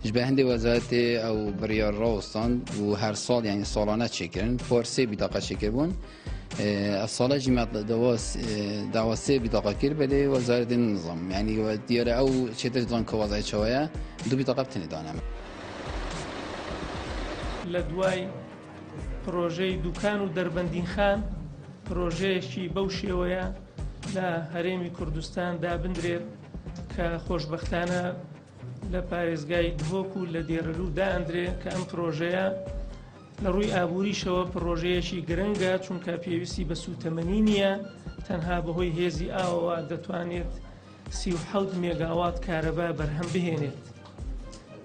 جبر هندي وزارت او بريار راوستان و هر سال يعني سالانه شكرن فورسي بطاقه شكر بون الصالة جماعة دعواسي بطاقة كير بلي وزارة النظام يعني ديارة أو شتر دان كوازاي شوية دو بطاقة بتني دانا لدواي بروجي دوكان ودربندين خان بروجي شي بوشيويا لا هريمي كردستان دا بندرير كخوشبختانة لباريزغاي دهوكو لديرلو دا اندري كأم بروجيا لروی ئابووریشەوە پرۆژەیەکی گرنگە چونکە پێویستی بە سوتەمەنی نییە تەنها بەهۆی هێزی ئاوەوە دەتوانێت 37 مێگاوات کارەبا بەرهەم بهێنێت.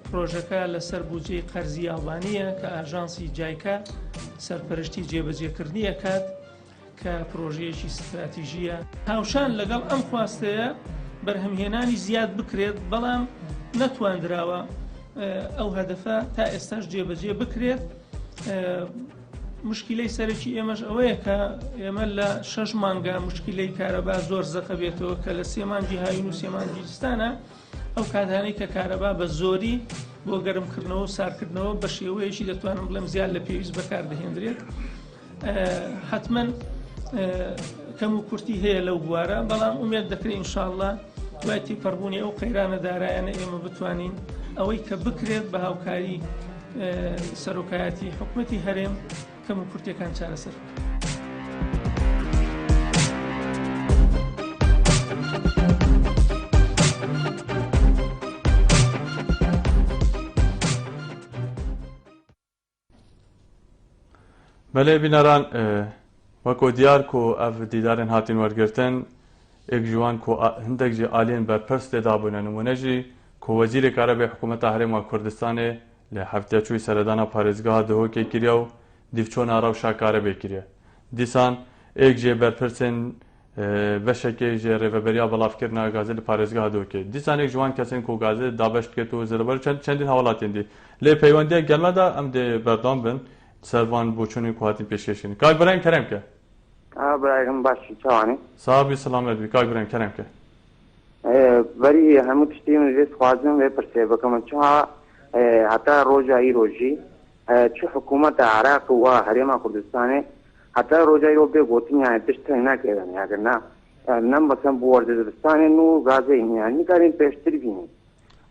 پرۆژەکە لەسەر بودجەی قەرزی ئاڵبانیە کە ئاژانسی جایکا سەرپەرشتی جێبەجێکردنی ئەکات کە پرۆژەیەکی استراتیژیە. هاوشان لەگەڵ ئەم خواستەیە بەرهەمهێنانی زیاد بکرێت بەڵام نەتواندراوە ئەو هەدەفە تا ئێستاش جێبەجێ بکرێت. مشکلەی سەرەکی ئێمەش ئەوەیە کە ئێمە لە 6 مانگە مشکلەی کارەبا زۆر زەقە بێتەوە کە لە 3 مانگی هاوین و 3 مانگی ستانە ئەو کاتانەی کە کارەبا بە زۆری بۆ گەرمکردنەوە و سارکردنەوە بە شێوەیەکی دەتوانم بڵێم زیاد لە پێویست بەکاردەهێنرێت. حتمما کەم و کورتی هەیە لەو بوارە بەڵام ئومێد دەکرێت ئینشاءڵڵا دوای تێپەڕبوونی ئەو قەیرانە دارایانە ئێمە بتوانین ئەوەی کە بکرێت بە هاوکاری سەرۆکایەتی حکومەتی هەرێم کەم و کورتیەکان چارەسەر. بەڵێ بینەران وەکو دیار کۆ ئەف دیدارن هاتین وەرگرتن ئێک جوان کۆ هەندێک جی ئالین بەرپرس تێدا بوونە نمونەژی کۆ وەزیرێ کارەبێ حکوومەتە هەرێما کوردستانê li hefteçûyî seredana parêzgeha Dihokê kiriye û dîvçona rewşa karebê kiriye. Dîsan êk jê berpirsên veşekê ji rêveberiya belavkirina gazê li parêzgeha Dihokê. Dîsan êk ji wan kesên ku gazê dabeş dike û zêdeber çendîn hewalatên dî. Lê peywendiya gelme de em dê berdam bin ser van boçûnê ku hatin pêşkêşîn. Kay Birahim kerem ke. Birahim başî çawanî. Sahabî selamet bî. Kay Birahim kerem ke. Berî hemû tiştî min jê dixwazim vê pirsê bikim çawa حتى روجاي روجي شو حكومة العراق وهريما كردستان حتى روجاي روبي قوتين يعني تشتهينا كذا يعني أنا نم بسم بوردستان إنه غازي يعني كارين بيشتري فيني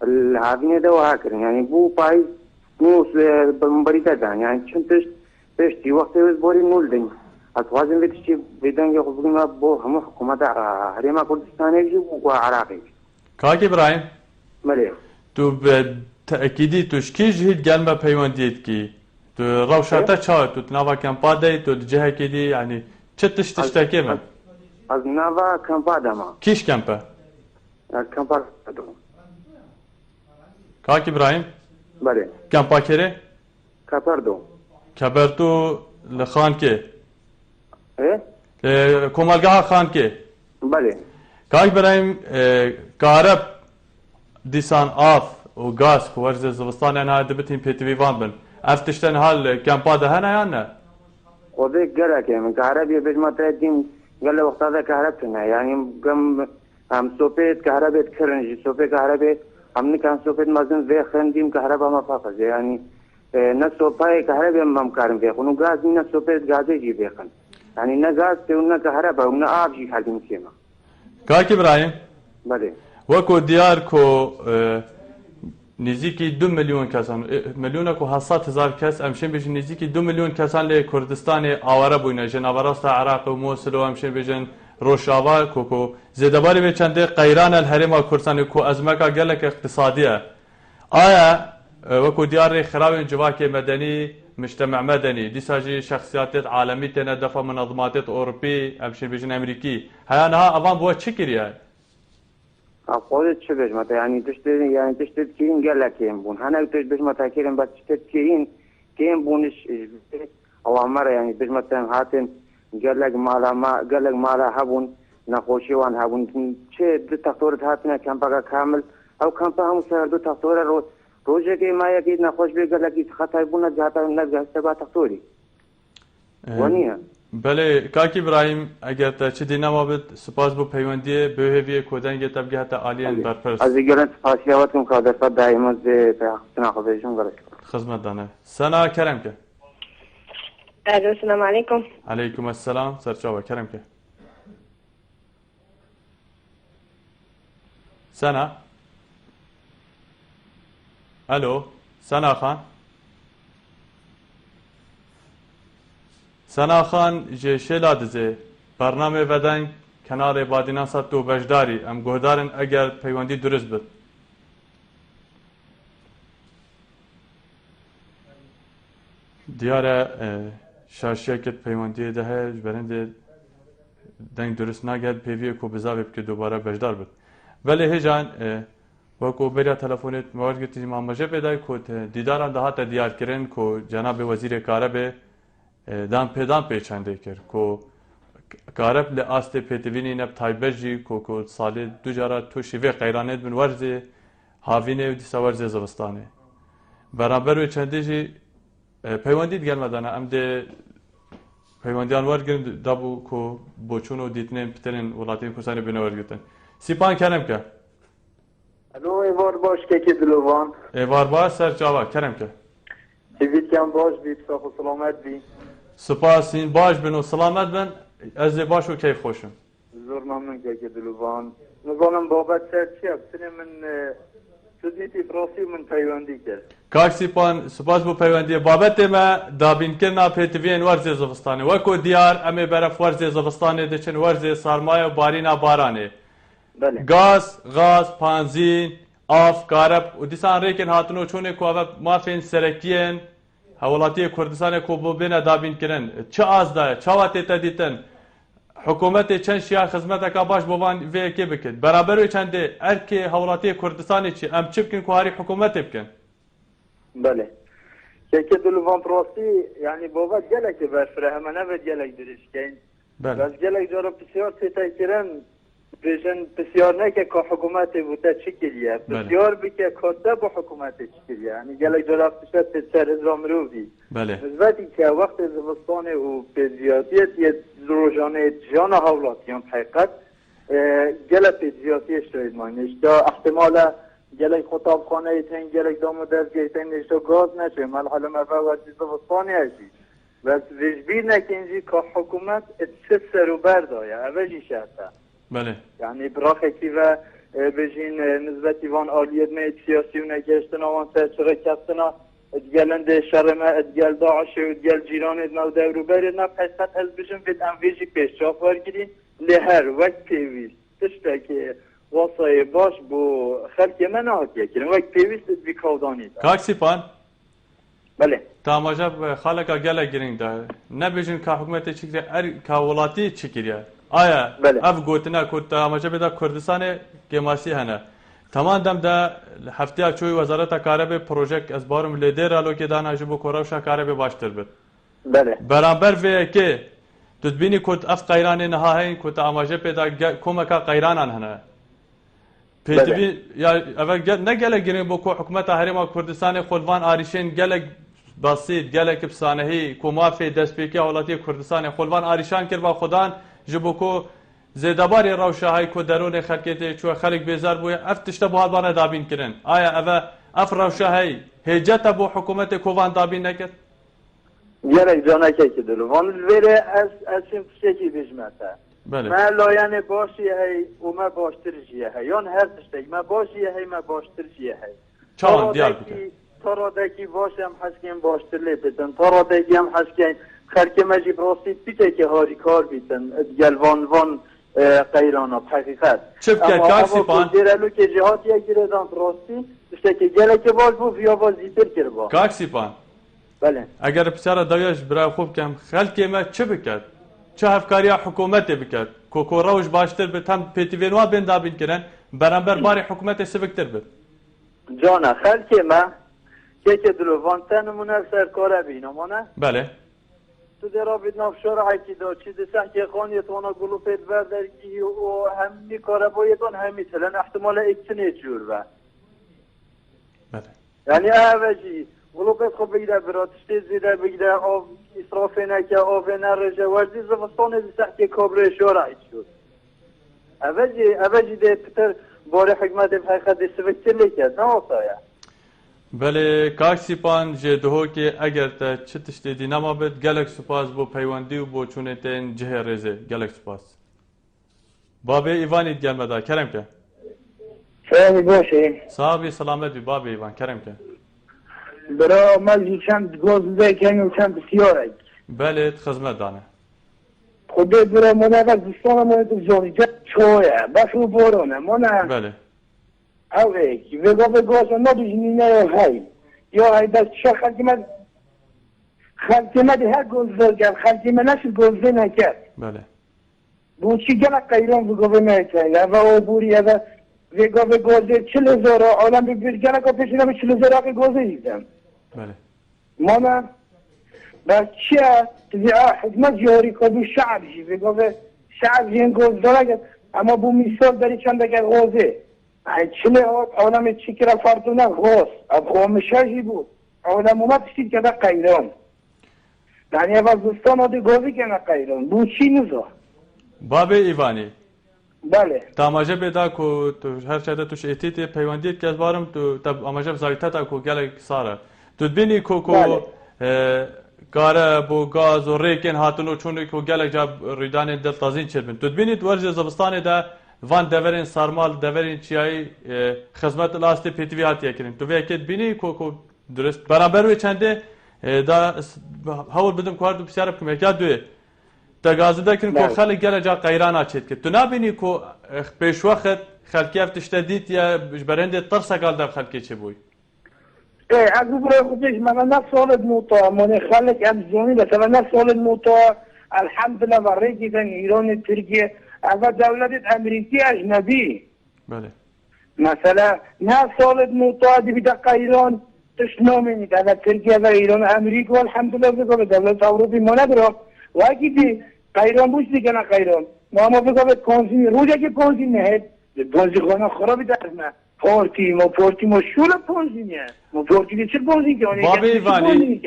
العابين ده وهكذا يعني بو باي نو بمبريتا ده يعني شن تشتي وقت بوري نول دين أتوازن بتشتي بدن يخبرنا بو هم حكومة هريما كردستان يجي وعراقي كاكي إبراهيم مليح تو تأكيدي تشكيج هيد قلبه بيونديت كي تو روشاتا چا تو ناوا كامبادي تو جهه كدي يعني چتش تشتكي من از ناوا كامبادا ما كيش كامبا كامبادو كاك ابراهيم بله كامبا كيري كابردو كبرتو لخان كي ايه كومالغا خان كي بله كاك ابراهيم كارب ديسان اف و گاز که ورز زوستان نه دبتین پیتوی وان بن افتشتن حال کمپا ده نه یا نه خودی گره که من کهربی بجمت دیم گله وقتا ده کهرب نه یعنی گم هم سوپیت کهربیت کرنجی سوپی کهربی همنی کن سوپیت مزن وی خندیم کهربا ما فاقز یعنی نه سوپای کهربی هم کارم بیخون و گاز نه سوپیت گازی جی بیخون یعنی نه گاز ته نه کهربا و نه آب جی خالدیم کیما کاکی برایم بله وکو دیار کو نزیکی 2 میلیون کسان میلیون کو 700,000 کس امشین بیشن نزیکی 2 میلیون کسان لی کردستان آواره بوینه جنابراست عراق و موصل و امشین بیشن روشاوا کو زیدباری به چنده قیران الحرم کردستان کو ازمکا گلک اقتصادیه آیا وکو دیار خراب جواک مدنی مجتمع مدني ديساجي شخصيات عالمية تندفع منظمات أوروبي أمشي بيجن أمريكي هيا نها أفان بوا تشكريا خودت چه بجمت یعنی تشتت کین گله کیم بون هنگ تش بجمت کیرم بس تشتت کین بونش او عمر یعنی بجمت هاتن گلگ مالا هبون نخوشی وان هبون چه دو تختورت هاتنه کمپا کامل او کمپا هم سر دو تختور روزه که ما یکی نخوش بی گلگی خطای بونه جاتا نگهسته با تختوری ونیه بله کاکی ابراهیم اگر تا چه دینا ما بد سپاس بو پیوندی به هویه کودنگ تبگه حتی عالیان برپرس از دیگران سپاسیاتم که در صد دائما به تحقیقنا خودشون گرش خدمت دانه سنا کرم که السلام علیکم علیکم السلام سرچاوه کرم که سنا الو سنا خان سنا خان جشلا دزه برنامه ودن کنار بادینا سات دو بجداری ام گهدارن اگر پیوندی درست بد دیاره شاشیه که پیوندی ده برنده دنگ درست نگرد پیویه کو بزاوی که دوباره بجدار بد ولی هجان وکو بریا تلفونت موارد گتی مامجه پیدا کت دیداران دهات دیار کرن کو جناب وزیر کاربه دام پیدام پیچنده کرد کو کارب ل آست پیتوینی نب تایبجی کو سال دو جارا تو شیوه قیرانت بن ورزه هاوینه و دیسا ورزه زبستانه برابر و چنده جی پیوندید گلمدانه ام ده پیوندیان ورگن دابو کو بوچون و دیتنین پترین ولاتین کسانی بینه ورگتن سیپان کرم که الو ایوار باش که دلوان ایوار باش سر جاوا کرم که سیویت کم باش بی بساخ و سلامت بی سپاس این باش بن و سلامت بن از باش و کیف خوشم زور ممنون که دلوان نظانم بابت سر چی بسنه من سودیتی پراسی من پیوندی کرد کاک سیپان سپاس بو پیوندی بابت ما دابین کرنا پیتوین ورزه زفستانه وکو دیار امی برف ورزه زفستانه دچن ورزه سرمایه و بارینا بارانه بله غاز پانزین آف کارب و دیسان ریکن هاتنو چونه کو اوه مافین سرکیین حوالاتی کردستان کو بو بین دابین کرن چه آز ده چه واتی تدیتن حکومت چند شیار خدمت که باش بوان وی که بکد برابر و چنده ارک حوالاتی کردستانی چی ام چی بکن که هاری حکومت بکن بله که دلوان پراسی یعنی بابت گلک برفره همه نبید گلک درش کن بله بس گلک جارا بسیار سیتا کرن بیشن بسیار نه که حکومت بوده چی کریه بسیار بی که کده با حکومت چی کریه یعنی گلک جارا بسیار سر ازرام رو بی بله نسبتی که وقت زمستان و به زیادیت یه روزانه جان حولاتیان حقیقت گلک به زیادیش دارید مانشتا احتمال گلک خطابخانه ایتن گلک دامو دست گیتن نشتا گاز نشه ملحل مفاوت زمستانی هستی بس وجبیر نکنجی که حکومت اتسه سرو بردایه اوجی شهسته بله یعنی براخی و بجین نسبتی وان آلیت میت سیاسی و نگشتنا وان سرچغه کستنا ادگلند شرمه ادگل داعش و ادگل جیران ادنو دورو برد نب حسد از بجن بید انویجی پیشاف ورگیرین لهر وقت پیویست تشتا که واسای باش بو خلق من آتیه کرن وقت پیویست بی کودانی دا کاک سیپان بله تاماجب خالقا گله گرین دا نبیجن که حکومت چکریه ار که ولاتی چکریه آیا اف گوتنا کت اماجه بده کردستان گماسی هنه تمام دم ده هفته چوی وزارت کارب پروژه از بارم لیدر الو که دانه جبو کوراوشا کارب باشتر بد بله برابر و که تدبینی کت اف قیران نهایی کت اماجه بده کمکا قیرانان هنه پێتیوی ئەوە نەگەلە گرنگ بۆ کۆ حکوومەتە هەرێما کوردستانی خۆلوان ئاریشێن گەلێک بەسیت گەلێکی پسانەهی کۆمافێ دەستپێکی وڵاتی کوردستانی خۆلوان ئاریشان کرد بە خۆدان ji bo ku zêdebarê rewşahayê ku derûnê xelkê tê çûye xelek bêzar bûye ev tişte bu halbane dabîn kirin. Aya ev rewşahayê hêcet e bo hikûmetê kovan dabîn nekir? Gerek canekekî dir. Van vêrê ez çim tiştekî bêjme te. Me layanê başî hey û me baştir jî hey. Yan her tiştek me başî hey me baştir jî hey. Çawan diyar bike. Taradekî baş em hezkên baştir lê bidin. Taradekî em hezkên xelkê me jî rastî pitekî harîkar bîtin. Gel van qeyrana heqîqet. Çi bike Kaksipan? Gerelûkê jî hatiye girêdan rastî tiştekî gelekî baş bû viyava zîtir kiriba. Kaksipan. Bele. Eger pisyara dawiya ji birayê xwe bikem xelkê me çi biket? Çi hevkariya hikûmetê biket? Ku rewş baştir bit hem pêtivên wan bên dabîn kirin berember barê hikûmetê siviktir bit. Cana xelkê me kêkê dilo van te nimûne serkare bîne mane? Bele. Tu dê rabît nav şerahekî da çi di sehkê xaniyê wana gulûpê ver dergî û hemî kareboyê dan hemî tilin ehtimala ektinê cûr ve. Bele. Yani ev jî gulûpê xwe bigire bira tiştê zêde bigire av îsrafê neke avê nerêje werdî zivistanê di sehkê kabrê şerahî çûr. Ev jî dê pitir barê hikûmetê heqetê siviktir lêket ne wasaya? Belê Kaksipan ji dihokê eger te çi tiştê dînema bit gelek spas bo peywendî û bo çûnê tên cihê rêzê gelek spas. Babê Îvanî gelme da kerem ke. Servî boşê. Sahabî selamet bî babê Îvan kerem ke. Bira me jî çend goz bidêken û çend pisyarek. Belê xizmet dane. Xwedê bira mone ve zistana mone tu zorîce çoye baş û borone mone. Belê. Evek ve gavê goza nedijîne hey. Ya hey dest şe xelkê me de her goz verger xelkê me neşi gozê neket. Belê. Bu çi gelek qeyran bu gavê me hekeye ve o borî eve ve gavê gozê çil zora alem bir gelek o peşine bir çil zora gozê yîdim. Belê. Mane بس چیه تبع حکمت جاری کدو شعب جی بگه شعب جین گوز داره اما بو میسال داری چند اگر غوزه چله اولم چی کرا فردونه غوز اب خومشه جی بود اولم اومد تشتید که ده قیران یعنی اول دوستان آده گوزی که نه قیران بو چی نزا Babê Îvanî. Bele. Te amaje bêda ku tu her şeyde tu şêtî peywendiyê kes barim tu te amaje zavîteta ku gelek sar e. Tu dibînî ku kare bu gaz û rêkên hatin û çûnê ku gelek ca rûdanên diltazîn çêbin. Tu dibînî wer ji zivistanê de van deverên sarmal, deverên çiyayî xizmet lastê pêtivî hatiye kirin. Tu vê yekê dibînî ku durist beraber wê çendê da hewl bidim ku her du pisyar bikim ya duê. Te gazî dekirin ku xelek gelek ca qeyrana çêtkir. Tu nabînî ku pêşwexet xelkê ev tişte dît ya ji berendê tirsekal dev xelkê çêbûyî. از برای خودش من نه سالت موتا من خالق امزونی مثلا نه سالت موتا الحمدلله برای دیدن ایران ترکیه اول دولت امریکی اجنبی بله مثلا نه سالت موتا دی بدقه ایران تشنامینی دولت ترکیه و ایران امریکا الحمدلله بگه دولت اروپی ما نداره و اگه دی ایران بوش دیگه نه ایران ما بگه کنزینی روزه که کنزین نهید بازیخانه خرابی درمه پارتی ما شول پونزینه ما پارتی چه پونزین که بابی ایوانی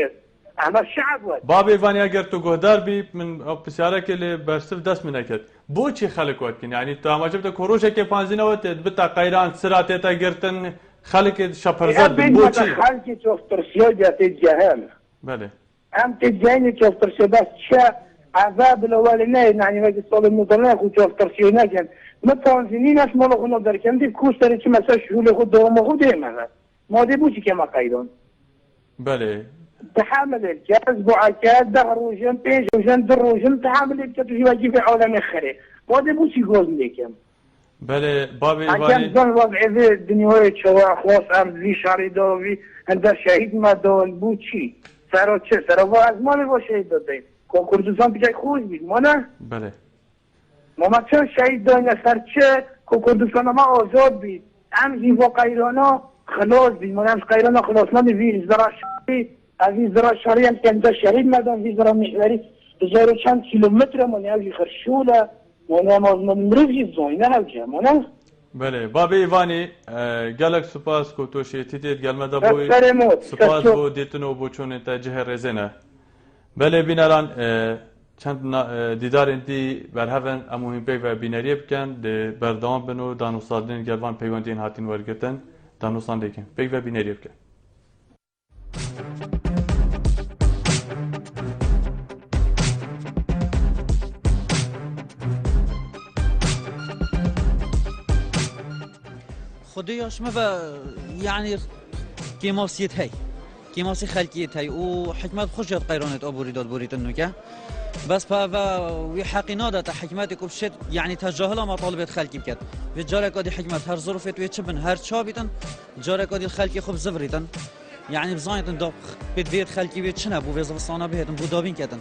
اما شعب بود بابی ایوانی اگر تو گهدار بی من بسیاره که لی برسف دست می نکد بو چی خلق وقت کن یعنی تو همه جب کروشه که پانزینه وقت بتا قیران سراته تا گرتن خلق شپرزد بی بو چی خلق چوفترسیای بیاتی جهل بله هم تجاینی چوفترسی بس چه عذاب الاولی نه یعنی وقتی سال مدرنه خود چوفترسیای نکن ما تانزینی نش مال خود نداره که دی کوش داره چی مثلا شغل خود دوام خود دیمه ماده بوشی که ما قیدون بله تحمل الجاز بعكاد ده روجن بيج روجن در روجن تحمل الكتوجي واجي في عالم خير ماده بوشي جوز ليكم بله بابي ايواني عشان ظن وضع في الدنيا شوا خلاص ام في شاري دوي عند شهيد ما دول بوشي سرا چه سرا از مال با شهید دادیم کردستان پیش خوش بید ما نه بله ما چه شهید دادیم سر چه کردستان ما آزاد بید هم زیبا قیرانا خلاص بید ما هم قیرانا خلاص نمی ویز درا شهید از این درا شهری هم که شهید مردم ویز درا محوری بجایرو چند کیلومتر ما نه خرشوله ما نه مروزی زوینه هلجه ما نه بله بابی ایوانی گلک سپاس کو تو شیتیت گلمدا بوی سلامت سپاس بو دیتنو بو چون تا جه رزنه بله بینران چند دیدار انتی برهفن اموهیم پیک و بینریه بکن ده بردام بنو دانوستادین گلوان پیوندین هاتین ورگتن دانوستان دیکن پیک و بینریه بکن خديش ما يعني كيماسيت هي كيماسي خلقيت هي وحكمات خشيت قيرانت أبوريدات بوريت النوكة بس فا ويحقنا ده حكماتك وبشت يعني تجاهل مطالبات خلقي بكت بجارك هذه حكمات هر ظروفت ويتشبن هر شابيتن جارك هذه الخلقي خب زفريتن يعني بزايتن دق بديت خلقي بيتشنا بو وظيفة بهتن بو دابين كتن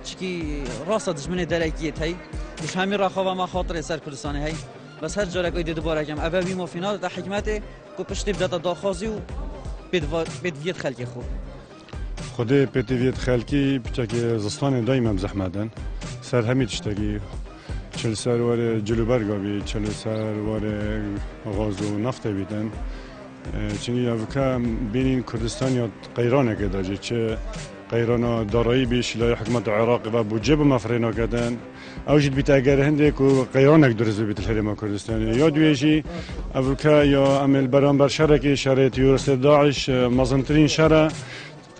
شكي راسة دجمنة دلائكيت هي مش همي راخوا ما خاطر سر كردستان هي بس هر جارك ايدي دوباره كم ابوي مافينا ده حكمته کو پشتی بدات داخازی و بدویت خلقی خوب خود بدویت خلقی بچه زستان دایم زحمتن سر همین تشتگی چل سر واره جلوبرگا بی چل سر واره غاز و نفت بیدن چنین اوکا بینین کردستان یا قیرانه که داجه چه قیرانا دارایی بیش لای حکمت عراق و بوجه مفرینا کردن اوجد بیت اگر هندک و قیرانک درست بیت الحرم کردستان یا دویجی اوکا یا عمل برانبر شرکی شرایط یورس داعش مزنترین شر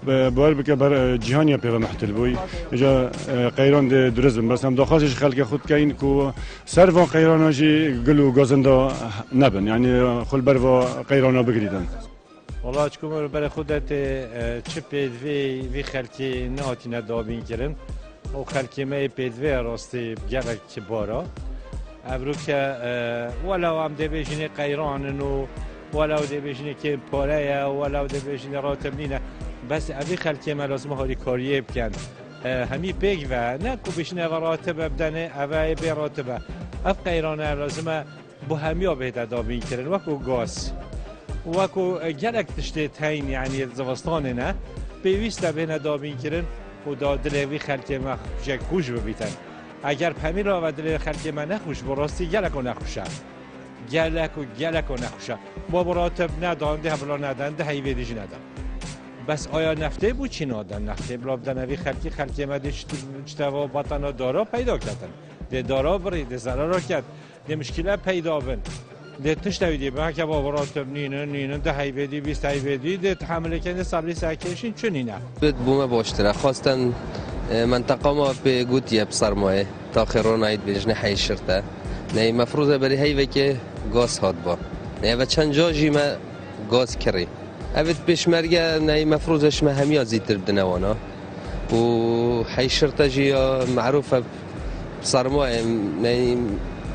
بار بک بر جهانی پیغام محتل بوی اجا قیران درست بس هم داخلش خلق خود کین کو سروان قیراناجی گلو گازنده نبن یعنی خل بر و قیرانا بگریدن والله چکم برای خودت چه پیدوی خلکی نهاتی ندابین کرن و خلکی ما پیدوی راستی گلک بارا ابرو که ولو هم دبیجنی قیرانن و ولو دبیجنی که پاره ولو دبیجنی راتب نینه بس اوی خلکی ما لازم هاری کاریه بکن همی پیگ و نه کو بشنه و راتب بدنه اوی بی راتبه اف قیرانه لازم با همی ها بهده دابین کرن وکو گاز وکو گلک تشتیت هین یعنی زوستانه نه پیوسته بین دابین کرن و دلوی خلک ما خوش ببیتن اگر پمیلا و دل خلک ما نخوش براستی گلک و نخوشه گلک و نخوشه با براتب ندانده بلا ندانده هیوی دیجی ندان بس آیا نفته بود چی نادن نفته بلا بدنوی خلک ما دیشتوا بطنا دارا پیدا کردن ده دارا برید زرارا کرد ده مشکله پیدا بن ده تشتویدی به که با براتب نینن ده هیوی 20 هیوی ده تحمل کنه سابلی ساکشین چونینه بوم باشتره خواستن منطقه ما به گوتیه بسرمایه تا خیرون عید بجنه حی شرطه نه مفروضه بری هیوی که گاز هات با نه و چند جاجی ما گاز کری اوید پیشمرگه نه مفروضش ما همیا زیتر بدنوانا و حی شرطه جی معروفه بسرمایه نه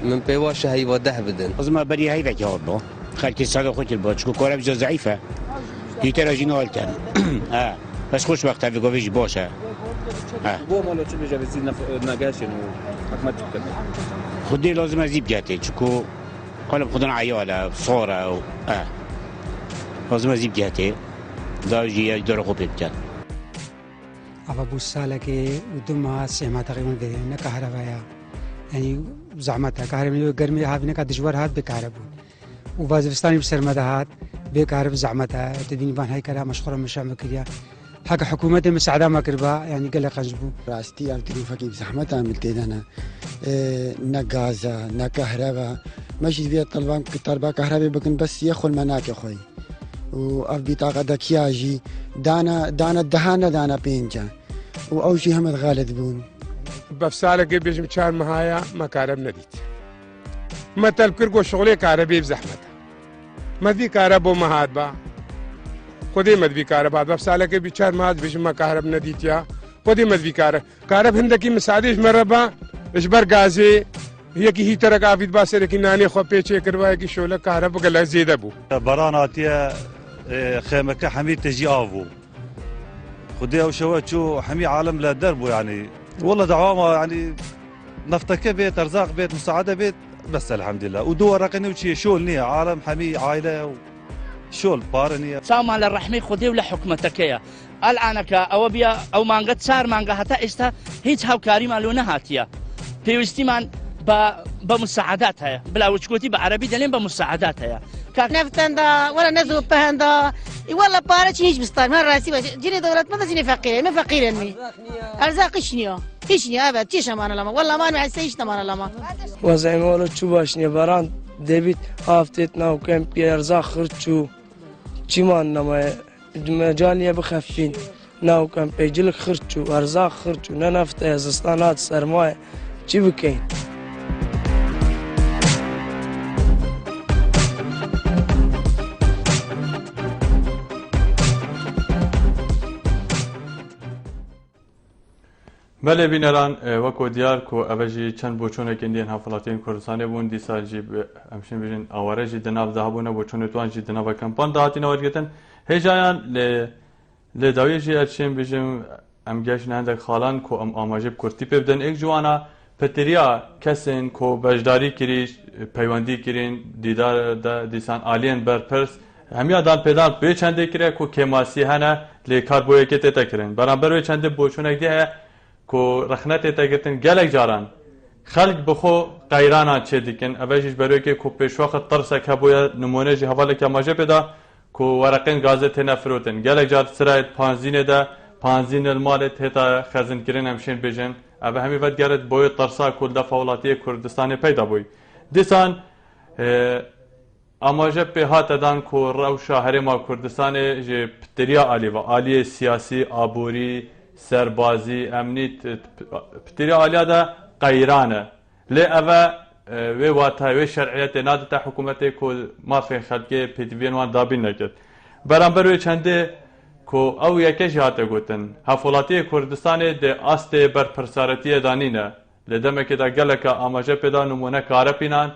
من پیواش هیوا ده بدن از ما بری هیوی که هات با خلکی ساده خود با چکو کارم جا ضعیفه دیتر اجی نالتن بس خوش وقت هفته گویش باشه بو مالو چه بجا بزید نگاشن و حکمت چکت خودی لازم ازیب گهته چکو قلب خودن عیاله صوره و لازم ازیب گهته داجی داره خوب بکن أبا بوسالة كي ودمها سمع تقريبا ذي نكهرباء يعني زعمتها كهرباء قرمي هذا نكاد دجوار هذا بكهرباء وفازفستاني بسرمدة هذا بكهرباء زعمتها تديني بان هاي كلام مشهورة مش عم كذا حق حكومتي مساعدة ما كربا يعني قال لك أجبو راستي أم تروفا كيف زحمة عملت أنا نجازة نكهرباء ماشي فيها طلبة كهرباء بكن بس ياخذ مناك يا أخوي وأف بطاقة دكياجي دانا دهانة دانا بينجا وأول شيء هم غالد بون بفسالة كي بيجي مشان مهايا ما كهرب نديت ما تلقى شغلي كهرباء بزحمة ما دي كهرباء ما هاد با خودی مدوی کار بعد بفسالة كي بيشار ما هاد بيجي ما كهرب نديت يا خودی مدوی کار كهرب هندکی مساعدش مربا إجبار غازي هي كي هي ترى قافيد باسر كي ناني خو بيچه كرواي كي شوله كهرب قال زيد ابو براناتيه خيمك حمي تجي افو خدي او شو حمي عالم لا دربه يعني والله دعوامه يعني نفتك بيت ارزاق بيت مساعده بيت بس الحمد لله ودور رقني وشي شول نيه عالم حمي عائله شول بارنيه سلام على الرحمه خدي ولا حكمتك يا الانك او بيا او مانغت سار مانغا حتى استا هيج هاو كاري مالو نه هاتيا پێویستیمان بمساعدات هيا بلا وشكوتي بعربي دلين بمساعدات هيا نفتن دا ولا نزو بهن دا والله بارتش هيش بستان ما راسي جيني دولت ما جيني فقير ما فقير اني ارزاق شنيو هيشني ابد تيش امان لما والله ما نحسيش تمان لما وزعم ولا شو باشني بران ديبيت هافتنا وكان بيرزاق خرجو چیمان نما مجانیه بخفین ناو کم پیجلک خرجو ارزاق خرجو نه نفت ازستانات سرمایه چی بکین بله بینران وکو دیار کو اوجی چند بوچونه کندین حفلاتین کردستان بون دیسا جی همشین بیشن آواره جی دناب ذهبونه بوچونه توان جی دناب کمپان دهاتین ورگتن هجایان ل داوی جی اچین بیشم ام گیش نهندک خالان کو ام آماجب کرتی پیبدن ایک جوانا پتریا کسین کو بجداری کریش پیوندی کرین دیدار دیسان آلین برپرس همیا دان پیدان به چنده کره کو کماسی هنه ل کاربوی کته تکرین برابر و چنده بوچونه دیه کو رخنت تاگتن گلک جاران خلق بخو قیرانا چه دیکن اوجیش بروی که کو پیشواخ ترسک هبویا نمونه جی حواله که ماجه پیدا کو ورقین گازت نفروتن گلک جار سرایت پانزینه ده پانزین المالت هتا خزن کرن همشین بیجن اوه همی ود گرد بوی ترسا کل ده فولاتی کردستان پیدا بوی دیسان اماجه به هات دان کو رو شهر ما کردستان جی پتریا آلی و آلی سیاسی آبوری سربازی امنیت پتری آلیا دا قیرانه لی اوه و واتای و شرعیت نادتا حکومتی که ما فی خلقی پیتوین وان دابین نکد برانبر و چنده که او یکش هاته گوتن حفولاتی کردستان ده آست برپرسارتی دانینه لی دمه که دا گلکا آماجه پیدا نمونه کاره پینان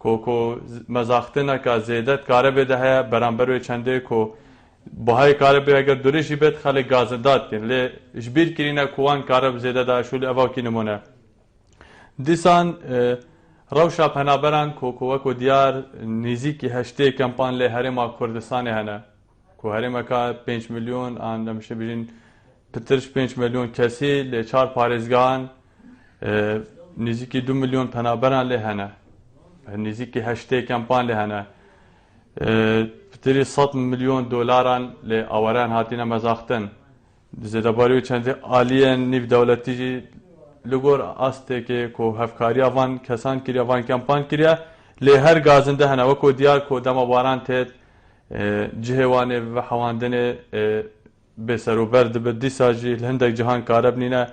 که مزاختنه که زیدت کاره بیده های برانبر و چنده که بهای کارب اگر دوریشی بید خالی گازنداد کن لی اجبیر کرینه کوان کارب زیده دا شولی اواکی نمونه دیسان روشا پنابران کو دیار نیزی کی هشته کمپان لی هرما کردستان هنه کو هرما که 5 میلیون آن نمیشه بیشین پترش 5 میلیون کسی لی 4 پارزگان نیزی کی 2 میلیون پنابران لی هنه نیزی کی هشته کمپان لی هنه پتری 100 میلیون دلاران ل آوران هاتینا مزاختن زیاده باریو چند عالیان نیو دولتی جی لگور آسته که کو هفکاری آوان کسان کریا وان کمپان کریا ل هر گازنده هنه و کو دیار کو دم باران تد جهوانه و حواندن به سرو برد به دیساجی هندک جهان کارب نینه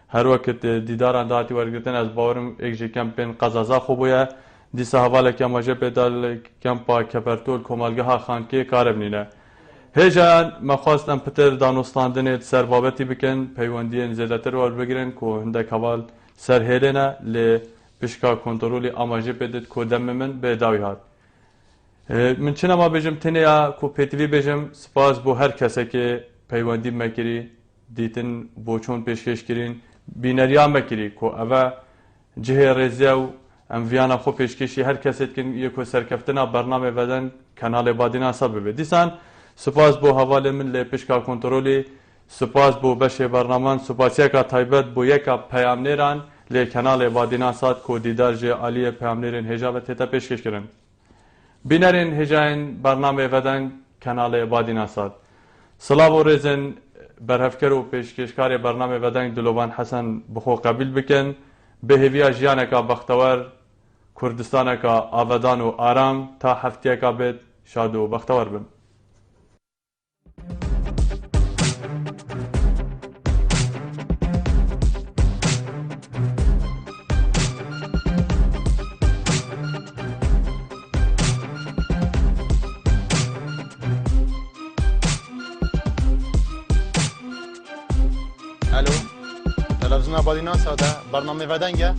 هر وقت دیداران داتی ورگتن از باورم یک جی کمپین قزازا خوبه دیسا حواله که ماجه پیدال کمپا کپرتول کمالگه ها خانکی کارب نینه هیجان مخواستم پتر دانستاندن سربابتی بکن پیوندین زیادتر وار بگیرن که هندک حوال سرهیلنه لی پشکا کنترولی آماجه پیدید که دم من به داوی هات من چنه ما بجم تنیا که پیتوی بجم سپاس بو هر کسی که پیوندی مکری دیتن بوچون پیشکش کرین بینریا مکری که اوه جه رزیو ام ویانا خو پیشکشی هر کسی که یکو سرکفتنا برنامه بدن کانال بادینا سبب دیسان سپاس بو حواله من لی پشکا کنترولی سپاس بو بشه برنامه سپاسیا کا تایبت بو یکا پیامنیران لی کانال بادینا سات کو دیدار جه عالی پیامنیرین هجابت تا پیشکش کرن بینرین هجاین برنامه بدن کانال بادینا سات سلام و رزن برهفکر و پیشکشکار برنامه بدن دلوان حسن بخو قبیل بکن به هویا جیانکا بختور کردستانکا آودان و آرام تا هفتیکا بید شاد و بختور بم الو تلفزیون بادینا ساده برنامه ودنگه